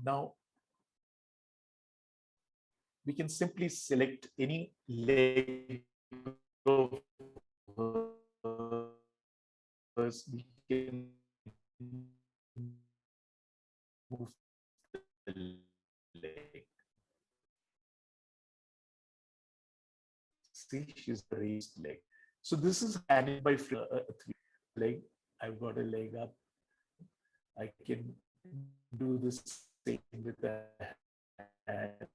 Now, we can simply select any leg of hers. We can move the leg. See, she's raised leg. So this is animated by three leg. I've got a leg up. I can do the same with the hand.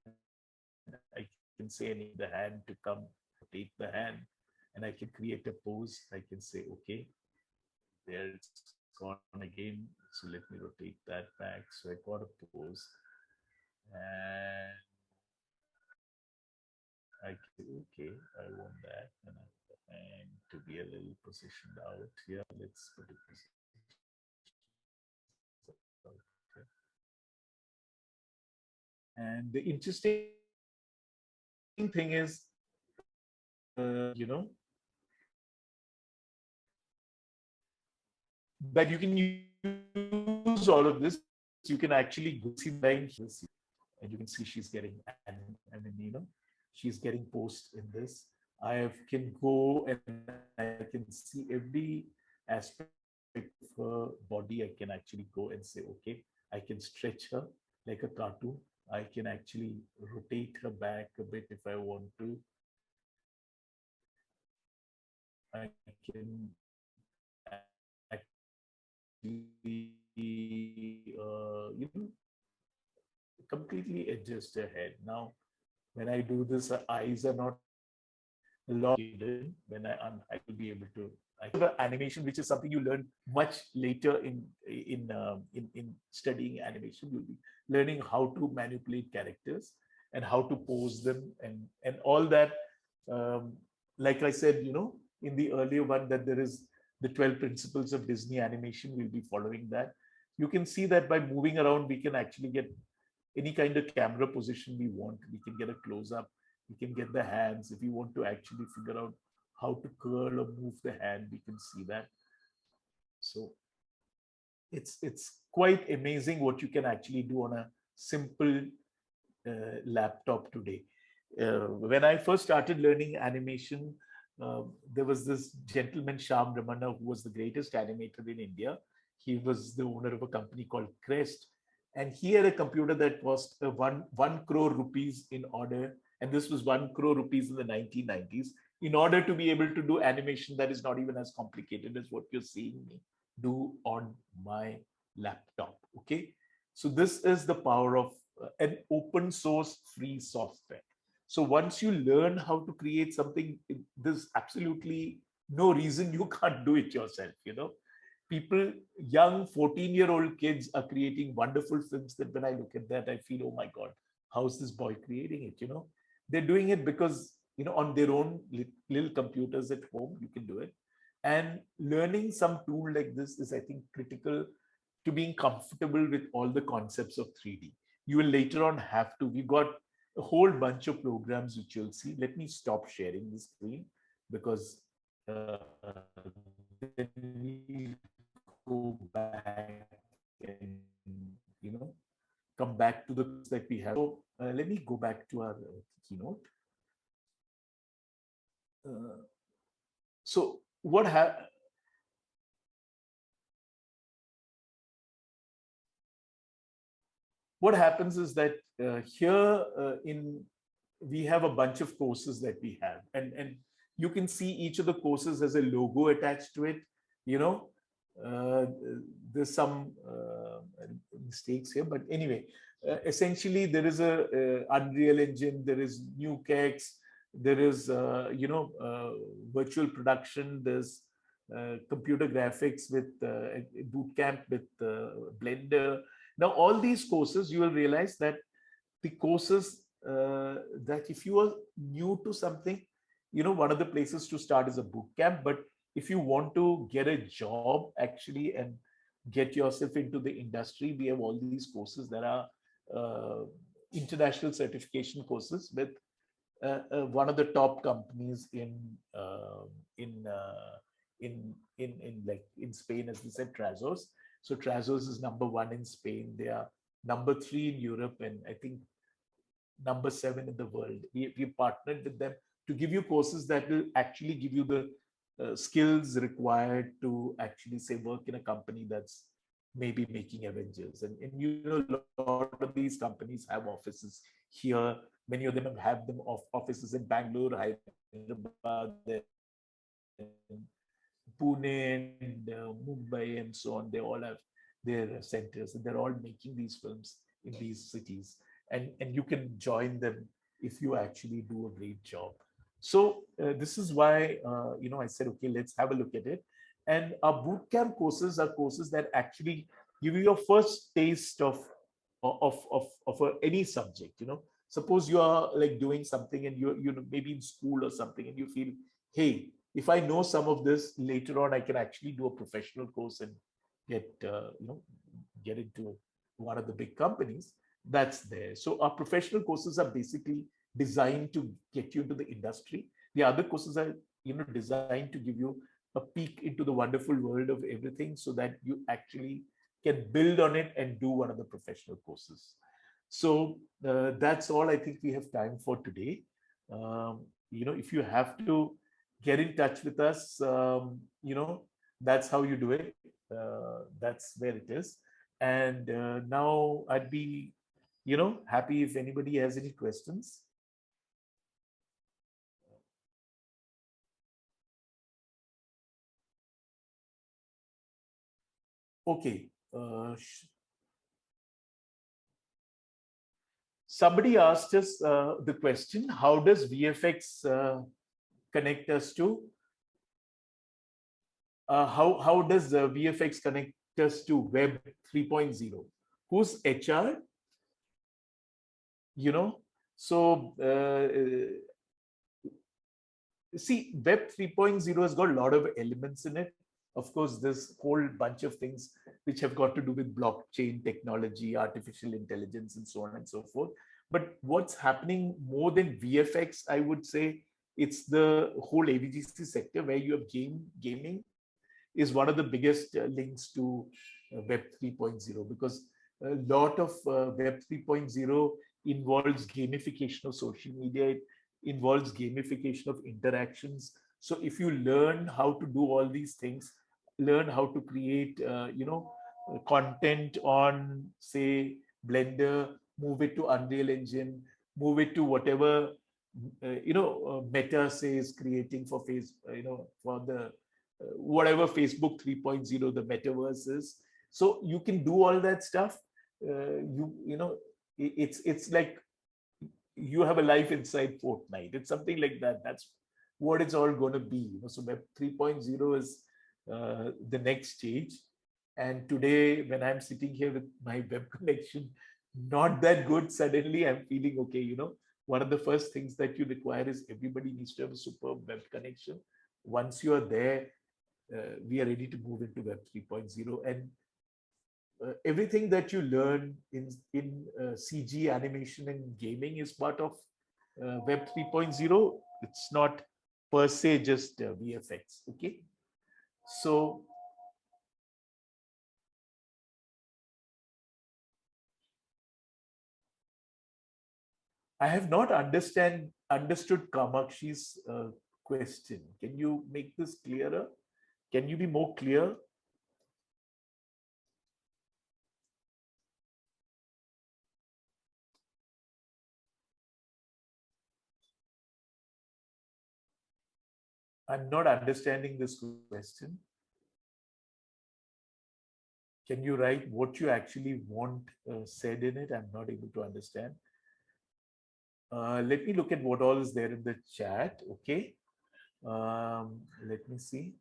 I can say I need the hand to come, rotate the hand, and I can create a pose. I can say, okay, there it's gone again. So let me rotate that back. So I got a pose, and I can, okay, I want that, and I want the hand to be a little positioned out here. Let's put it positioned. And the interesting thing is, that you can use all of this. You can actually go see the line here, and you can see she's getting, she's getting post in this. I can go and I can see every aspect of her body. I can actually go and say, okay, I can stretch her like a cartoon. I can actually rotate her back a bit if I want to. I can actually, completely adjust her head. Now, when I do this, her eyes are not hidden. When I will be able to. I have animation, which is something you learn much later in studying animation. You'll be learning how to manipulate characters and how to pose them and all that. Like I said, in the earlier one, that there is the 12 principles of Disney animation. We'll be following that. You can see that by moving around, we can actually get any kind of camera position we want. We can get a close-up. We can get the hands. If you want to actually figure out how to curl or move the hand, we can see that. So it's quite amazing what you can actually do on a simple laptop today. When I first started learning animation, there was this gentleman, Shyam Ramana, who was the greatest animator in India. He was the owner of a company called Crest. And he had a computer that cost one crore rupees in order. And this was 1 crore rupees in the 1990s, in order to be able to do animation that is not even as complicated as what you're seeing me do on my laptop. Okay. So this is the power of an open source free software. So once you learn how to create something, there's absolutely no reason you can't do it yourself. People, young 14-year-old kids are creating wonderful films that when I look at that, I feel, oh my God, how's this boy creating it? They're doing it because, on their own little computers at home, you can do it. And learning some tool like this is, I think, critical to being comfortable with all the concepts of 3D. You will later on have to, we've got a whole bunch of programs which you'll see. Let me stop sharing the screen because then we go back and, come back to the that we have. So let me go back to our keynote. So what happens is that here we have a bunch of courses that we have, and you can see each of the courses has a logo attached to it. There's some mistakes here, but anyway, essentially there is a Unreal Engine, there is NukeX, there is virtual production, there's computer graphics with bootcamp with Blender. Now all these courses, you will realize that the courses that if you are new to something, one of the places to start is a bootcamp. But if you want to get a job actually and get yourself into the industry, we have all these courses that are international certification courses with one of the top companies in Spain, as we said, Trazos. So Trazos is #1 in Spain. They are #3 in Europe, and I think #7 in the world. We partnered with them to give you courses that will actually give you the skills required to actually say work in a company that's maybe making Avengers. And a lot of these companies have offices here. Many of them have offices in Bangalore, Hyderabad, Pune, and Mumbai, and so on. They all have their centers, and they're all making these films in these cities. And you can join them if you actually do a great job. So this is why I said, okay, let's have a look at it. And our bootcamp courses are courses that actually give you your first taste of any subject. Suppose you are like doing something and you maybe in school or something, and you feel, hey, if I know some of this later on, I can actually do a professional course and get into one of the big companies. That's there. So our professional courses are basically designed to get you into the industry. The other courses are designed to give you a peek into the wonderful world of everything, so that you actually can build on it and do one of the professional courses. So that's all I think we have time for today. If you have to get in touch with us, that's how you do it. That's where it is. And now I'd be happy if anybody has any questions. Okay. Somebody asked us the question, how does VFX connect us to, how does VFX connect us to Web 3.0? Who's HR? So see, Web 3.0 has got a lot of elements in it. Of course, there's a whole bunch of things which have got to do with blockchain technology, artificial intelligence, and so on and so forth. But what's happening more than VFX, I would say, it's the whole AVGC sector where you have gaming is one of the biggest links to Web 3.0, because a lot of Web 3.0 involves gamification of social media. It involves gamification of interactions. So if you learn how to do all these things, learn how to create, content on, say, Blender, move it to Unreal Engine, move it to whatever, Meta says creating for for the whatever Facebook 3.0, the metaverse is. So you can do all that stuff. It's like you have a life inside Fortnite. It's something like that. That's what it's all going to be. So Web 3.0 is the next stage. And today, when I'm sitting here with my web connection, not that good, suddenly I'm feeling okay. One of the first things that you require is everybody needs to have a superb web connection. Once you are there, we are ready to move into Web 3.0. And everything that you learn in CG animation and gaming is part of Web 3.0. It's not per se just VFX. Okay, so I have not understood Kamakshi's question. Can you make this clearer? Can you be more clear? I'm not understanding this question. Can you write what you actually want said in it? I'm not able to understand. Let me look at what all is there in the chat. Okay. Let me see.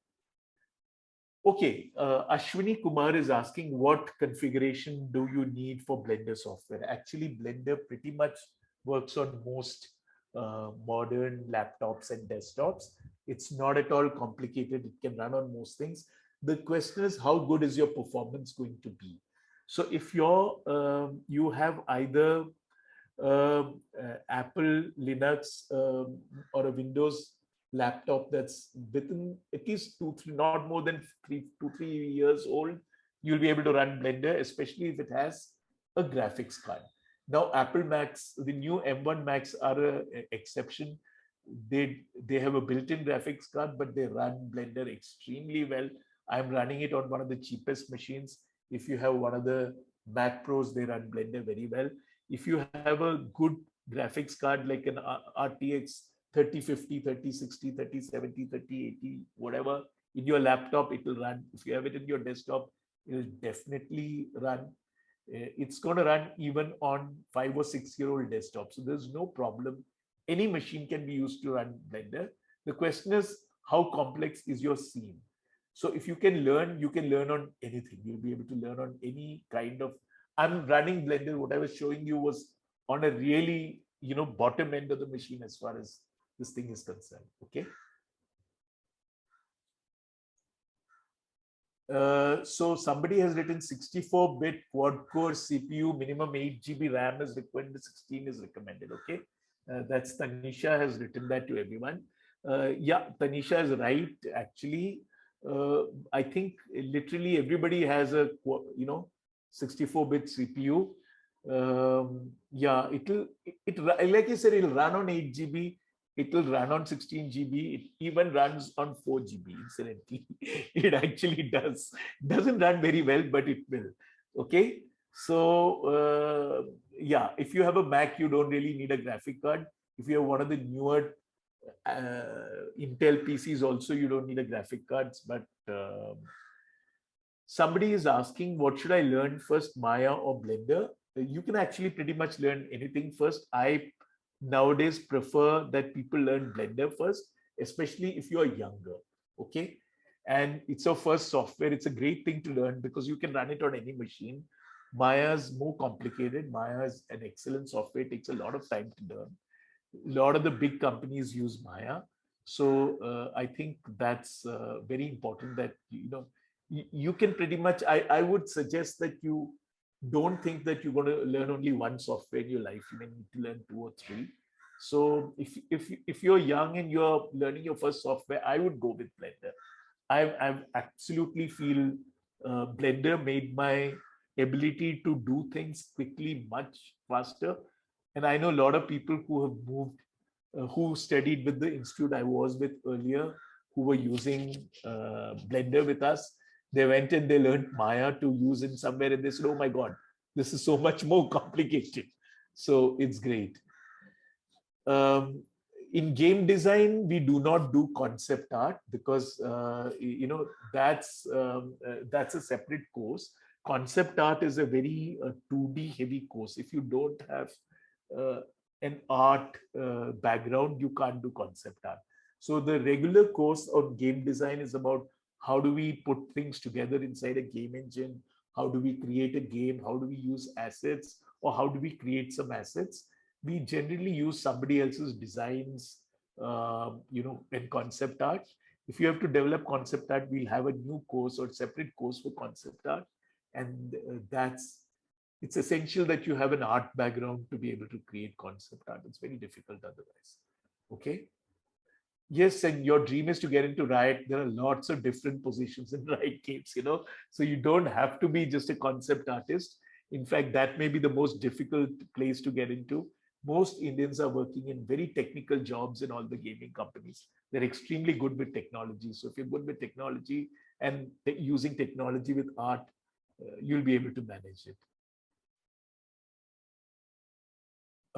Okay, Ashwini Kumar is asking what configuration do you need for Blender software? Actually, Blender pretty much works on most modern laptops and desktops. It's not at all complicated. It can run on most things. The question is, how good is your performance going to be? So if you have either Apple Linux or a Windows laptop that's within at least 2-3, not more than 2-3 years old, you'll be able to run Blender, especially if it has a graphics card. Now, Apple Macs, the new M1 Macs are an exception. They have a built-in graphics card, but they run Blender extremely well. I'm running it on one of the cheapest machines. If you have one of the Mac Pros, they run Blender very well. If you have a good graphics card like an RTX 3050, 3060, 3070, 3080, whatever, in your laptop, it will run. If you have it in your desktop, it will definitely run. It's going to run even on 5 or 6-year-old desktops. So there's no problem. Any machine can be used to run Blender. The question is, how complex is your scene? So if you can learn on anything. You'll be able to learn on any kind of. I'm running Blender. What I was showing you was on a really, bottom end of the machine as far as this thing is concerned. Okay. So somebody has written 64-bit quad-core CPU, minimum 8 GB RAM is recommended, 16 is recommended. Okay, that's Tanisha has written that to everyone. Yeah, Tanisha is right. Actually, I think literally everybody has a 64-bit CPU. Yeah, like I said, it'll run on 8 GB. It will run on 16 GB. It even runs on 4 GB, incidentally. It actually does. Doesn't run very well, but it will. Okay. So, yeah, if you have a Mac, you don't really need a graphic card. If you have one of the newer Intel PCs also, you don't need a graphic cards. But somebody is asking, what should I learn first, Maya or Blender? You can actually pretty much learn anything first. I nowadays prefer that people learn Blender first, especially if you're younger. Okay. And it's your first software. It's a great thing to learn because you can run it on any machine. Maya's more complicated. Maya is an excellent software. It takes a lot of time to learn. A lot of the big companies use Maya. So I think that's very important that, you can pretty much, I would suggest that you don't think that you're going to learn only one software in your life. You may need to learn 2 or 3. So if you're young and you're learning your first software, I would go with Blender. I absolutely feel Blender made my ability to do things quickly much faster. And I know a lot of people who have moved who studied with the institute I was with earlier, who were using Blender with us. They went and they learned Maya to use in somewhere, and they said, "Oh my God, this is so much more complicated." So it's great. In game design, we do not do concept art because that's a separate course. Concept art is a very 2D heavy course. If you don't have uh, an art background, you can't do concept art. So the regular course on game design is about how do we put things together inside a game engine? How do we create a game? How do we use assets? Or how do we create some assets? We generally use somebody else's designs, in concept art. If you have to develop concept art, we'll have a new course or separate course for concept art. And it's essential that you have an art background to be able to create concept art. It's very difficult otherwise. Okay. Yes, and your dream is to get into Riot. There are lots of different positions in Riot games, so you don't have to be just a concept artist. In fact, that may be the most difficult place to get into. Most Indians are working in very technical jobs in all the gaming companies. They're extremely good with technology. So if you're good with technology and using technology with art, you'll be able to manage it.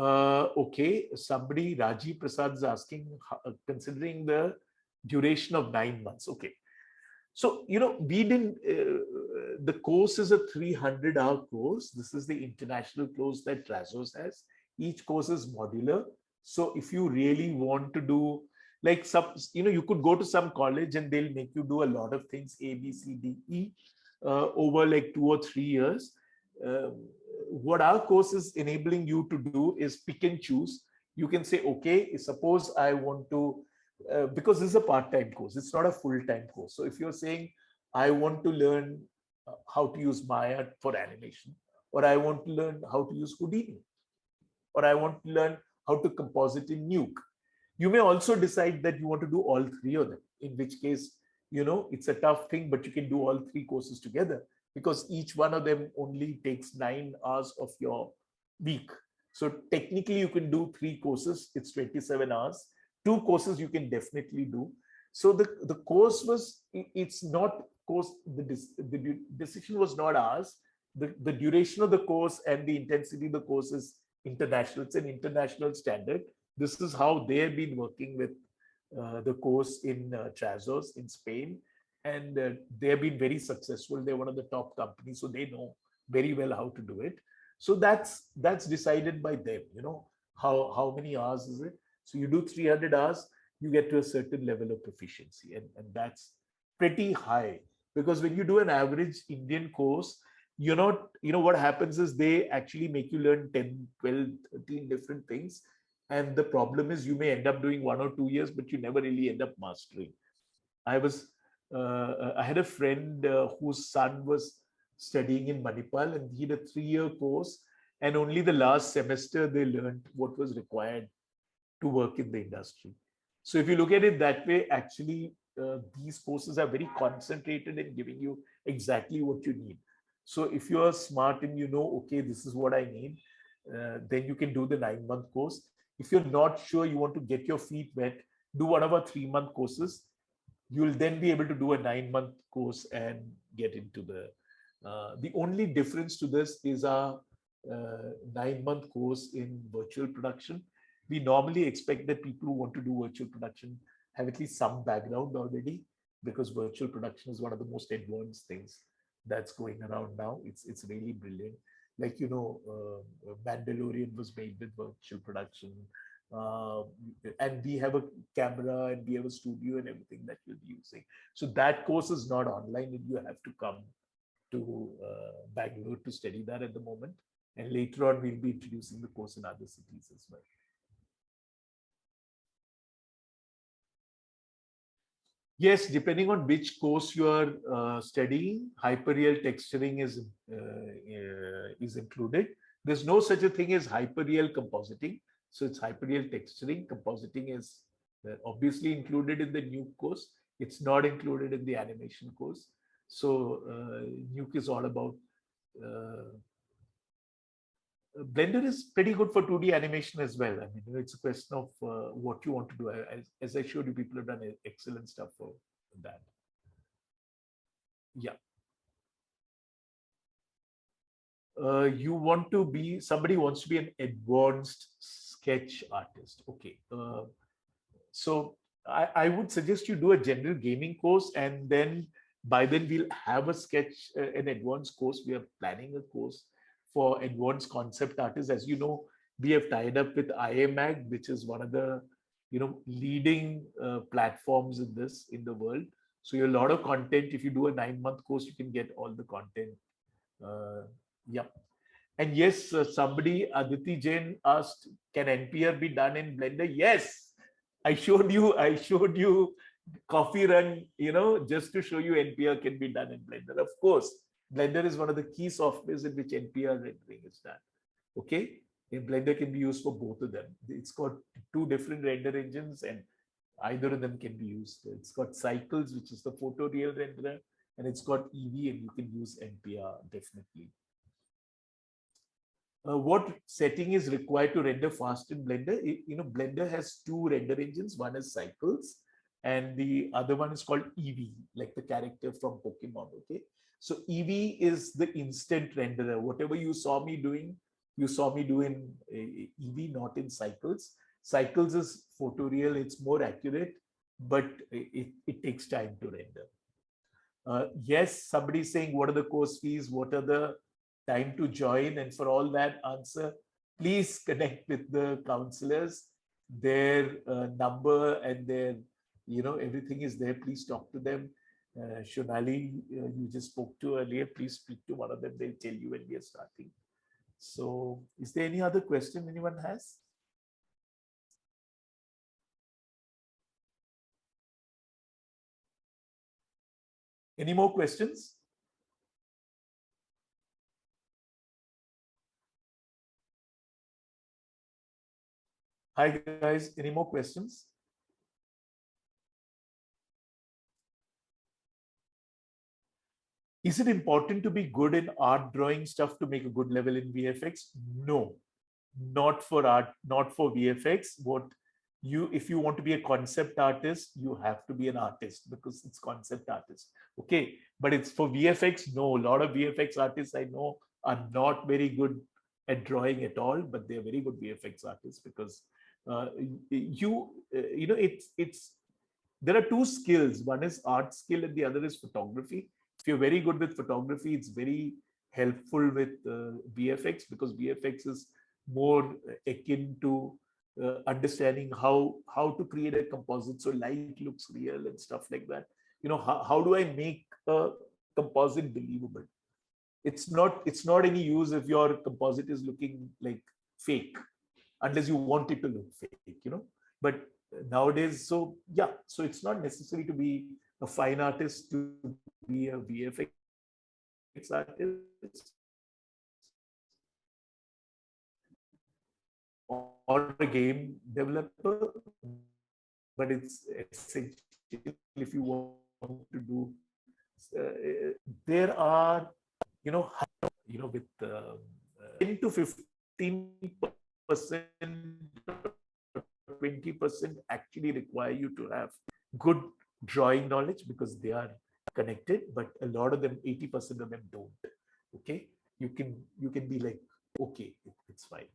Okay, somebody, Rajiv Prasad is asking, considering the duration of 9 months. Okay. So, we didn't, the course is a 300-hour course. This is the international course that Trazos has. Each course is modular. So if you really want to do, like you could go to some college and they'll make you do a lot of things, A, B, C, D, E, over like 2 or 3 years. What our course is enabling you to do is pick and choose. You can say, okay, suppose I want to, because this is a part-time course, it's not a full-time course. So if you're saying, I want to learn how to use Maya for animation, or I want to learn how to use Houdini, or I want to learn how to composite in Nuke, you may also decide that you want to do all 3 of them, in which case, it's a tough thing, but you can do all 3 courses together, because each one of them only takes 9 hours of your week. So technically you can do 3 courses, it's 27 hours. 2 courses you can definitely do. So the course was, it's not course, the decision was not ours. The duration of the course and the intensity of the course is international. It's an international standard. This is how they have been working with the course in Trazos in Spain. And they have been very successful. They're one of the top companies, so they know very well how to do it. So that's decided by them. How many hours is it? So you do 300 hours, you get to a certain level of proficiency, and that's pretty high, because when you do an average Indian course, you're not, what happens is they actually make you learn 10, 12, 13 different things. And the problem is you may end up doing 1 or 2 years, but you never really end up mastering. I had a friend whose son was studying in Manipal, and he had a 3-year course, and only the last semester they learned what was required to work in the industry. So if you look at it that way, actually, these courses are very concentrated in giving you exactly what you need. So if you're smart and okay, this is what I need, then you can do the 9-month course. If you're not sure, you want to get your feet wet, do one of our 3-month courses. You'll then be able to do a 9-month course and get into the only difference to this is our 9-month course in virtual production. We normally expect that people who want to do virtual production have at least some background already, because virtual production is one of the most advanced things that's going around now. It's really brilliant. Like, Mandalorian was made with virtual production. And we have a camera and we have a studio and everything that you'll be using. So that course is not online, and you have to come to Bangalore to study that at the moment. And later on, we'll be introducing the course in other cities as well. Yes, depending on which course you are studying, hyperreal texturing is included. There's no such a thing as hyperreal compositing. So it's hyperreal texturing. Compositing is obviously included in the Nuke course. It's not included in the animation course. So Nuke is all about Blender is pretty good for 2D animation as well. I mean, it's a question of what you want to do. As I showed you, people have done excellent stuff for that. Yeah. You want to be, somebody wants to be an advanced sketch artist. Okay. So I would suggest you do a general gaming course, and then by then we'll have a sketch, an advanced course. We are planning a course for advanced concept artists. As you know, we have tied up with IAMAG, which is one of the leading platforms in this in the world. So you have a lot of content. If you do a 9-month course, you can get all the content. Yeah. And yes, somebody, Aditi Jain asked, can NPR be done in Blender? Yes. I showed you coffee run, just to show you NPR can be done in Blender. Of course, Blender is one of the key softwares in which NPR rendering is done. Okay. And Blender can be used for both of them. It's got 2 different render engines, and either of them can be used. It's got Cycles, which is the photoreal renderer, and it's got EV, and you can use NPR definitely. What setting is required to render fast in Blender? Blender has 2 render engines. One is Cycles, and the other one is called EV, like the character from Pokemon. Okay, so EV is the instant renderer. Whatever you saw me doing, you saw me do in EV, not in Cycles. Cycles is photoreal; it's more accurate, but it takes time to render. Yes, somebody is saying, what are the course fees? What are the time to join? And for all that answer, please connect with the counselors. Their number and their, everything is there. Please talk to them. Shonali, you just spoke to earlier. Please speak to one of them. They'll tell you when we are starting. So is there any other question anyone has? Any more questions? Hi guys, any more questions? Is it important to be good in art drawing stuff to make a good level in VFX? No, not for art, not for VFX. If you want to be a concept artist, you have to be an artist because it's concept artist. Okay, but it's for VFX. No, a lot of VFX artists I know are not very good at drawing at all, but they're very good VFX artists because it's there are 2 skills. One is art skill and the other is photography. If you're very good with photography, it's very helpful with VFX because VFX is more akin to understanding how to create a composite so light looks real and stuff like that. How do I make a composite believable? It's not any use if your composite is looking like fake, unless you want it to look fake, but nowadays, so it's not necessary to be a fine artist to be a VFX artist or a game developer, but it's essential if you want to do. There are, with 10 to 15%, 20% actually require you to have good drawing knowledge because they are connected, but a lot of them, 80% of them don't. Okay, you can be like, okay, it's fine.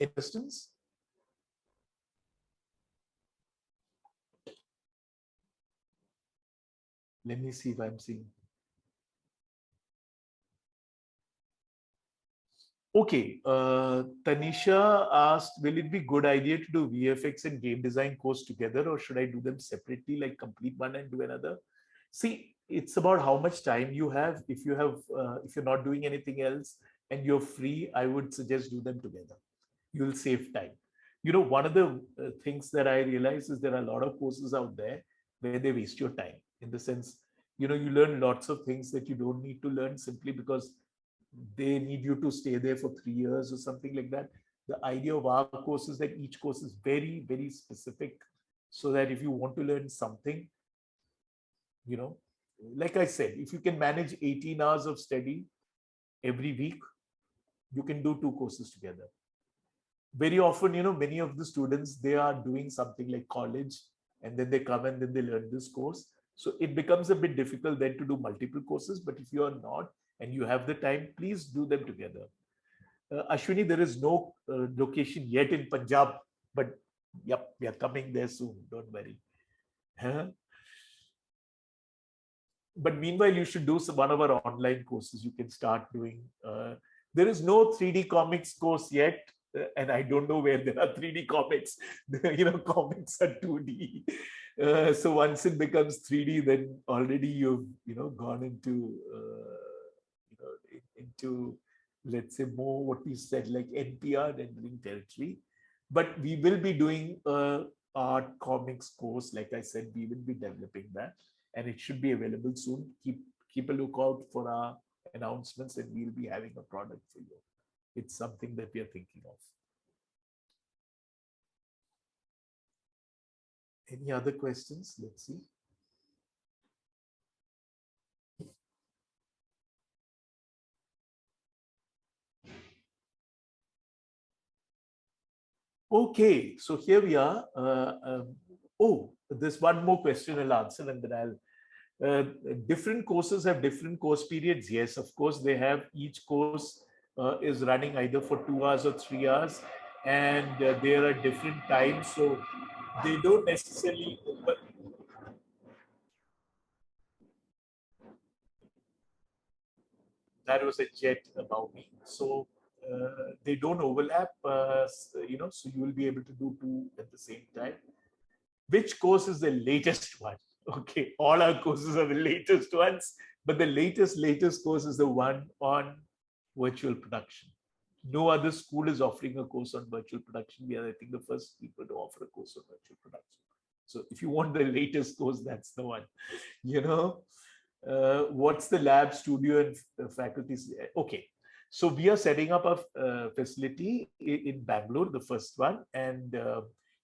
Any questions? Let me see if I'm seeing. Okay, Tanisha asked, will it be good idea to do VFX and game design course together, or should I do them separately, like complete one and do another? See, it's about how much time you have. If you're not doing anything else and you're free, I would suggest do them together. You'll save time. One of the things that I realize is there are a lot of courses out there where they waste your time, in the sense, you learn lots of things that you don't need to learn simply because they need you to stay there for 3 years or something like that. The idea of our course is that each course is very, very specific so that if you want to learn something, like I said, if you can manage 18 hours of study every week, you can do 2 courses together. Very often, many of the students, they are doing something like college, and then they come and then they learn this course. So it becomes a bit difficult then to do multiple courses. But if you are not and you have the time, please do them together. Ashwini, there is no location yet in Punjab, but yep, we are coming there soon. Don't worry. But meanwhile, you should do one of our online courses. You can start doing. There is no 3D comics course yet, and I don't know where there are 3D comics. Comics are 2D. So once it becomes 3D, then already you've gone into let's say more what we said like NPR rendering territory. But we will be doing art comics course. Like I said, we will be developing that, and it should be available soon. Keep a lookout for our announcements, and we'll be having a product for you. It's something that we are thinking of. Any other questions? Let's see. Okay, so here we are. There's one more question I'll answer, and then I'll. Different courses have different course periods. Yes, of course, they have. Each course is running either for 2 hours or 3 hours, and there are different times. So they don't necessarily open. That was a jet above me. So they don't overlap, so you will be able to do 2 at the same time. Which course is the latest one? Okay, all our courses are the latest ones, but the latest course is the one on virtual production. No other school is offering a course on virtual production. We are, I think, the first people to offer a course on virtual production. So if you want the latest course, that's the one. What's the lab, studio, and faculties? Okay, so we are setting up a facility in Bangalore, the first one, and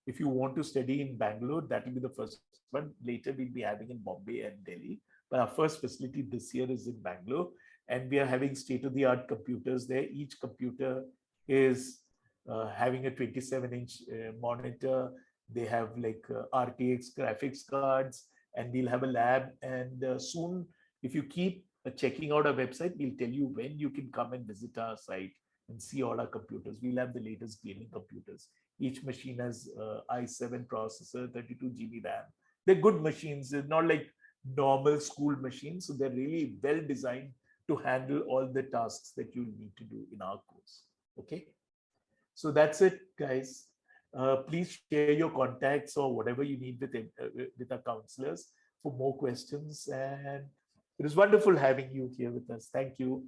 if you want to study in Bangalore, that will be the first one. Later, we'll be having in Bombay and Delhi. But our first facility this year is in Bangalore, and we are having state-of-the-art computers there. Each computer is having a 27-inch monitor. They have like RTX graphics cards, and we'll have a lab. And soon, if you keep checking out our website, we'll tell you when you can come and visit our site and see all our computers. We'll have the latest gaming computers. Each machine has i7 processor, 32 GB RAM. They're good machines. They're not like normal school machines. So they're really well designed to handle all the tasks that you need to do in our course. Okay. So that's it, guys. Please share your contacts or whatever you need with our counselors for more questions. And it was wonderful having you here with us. Thank you.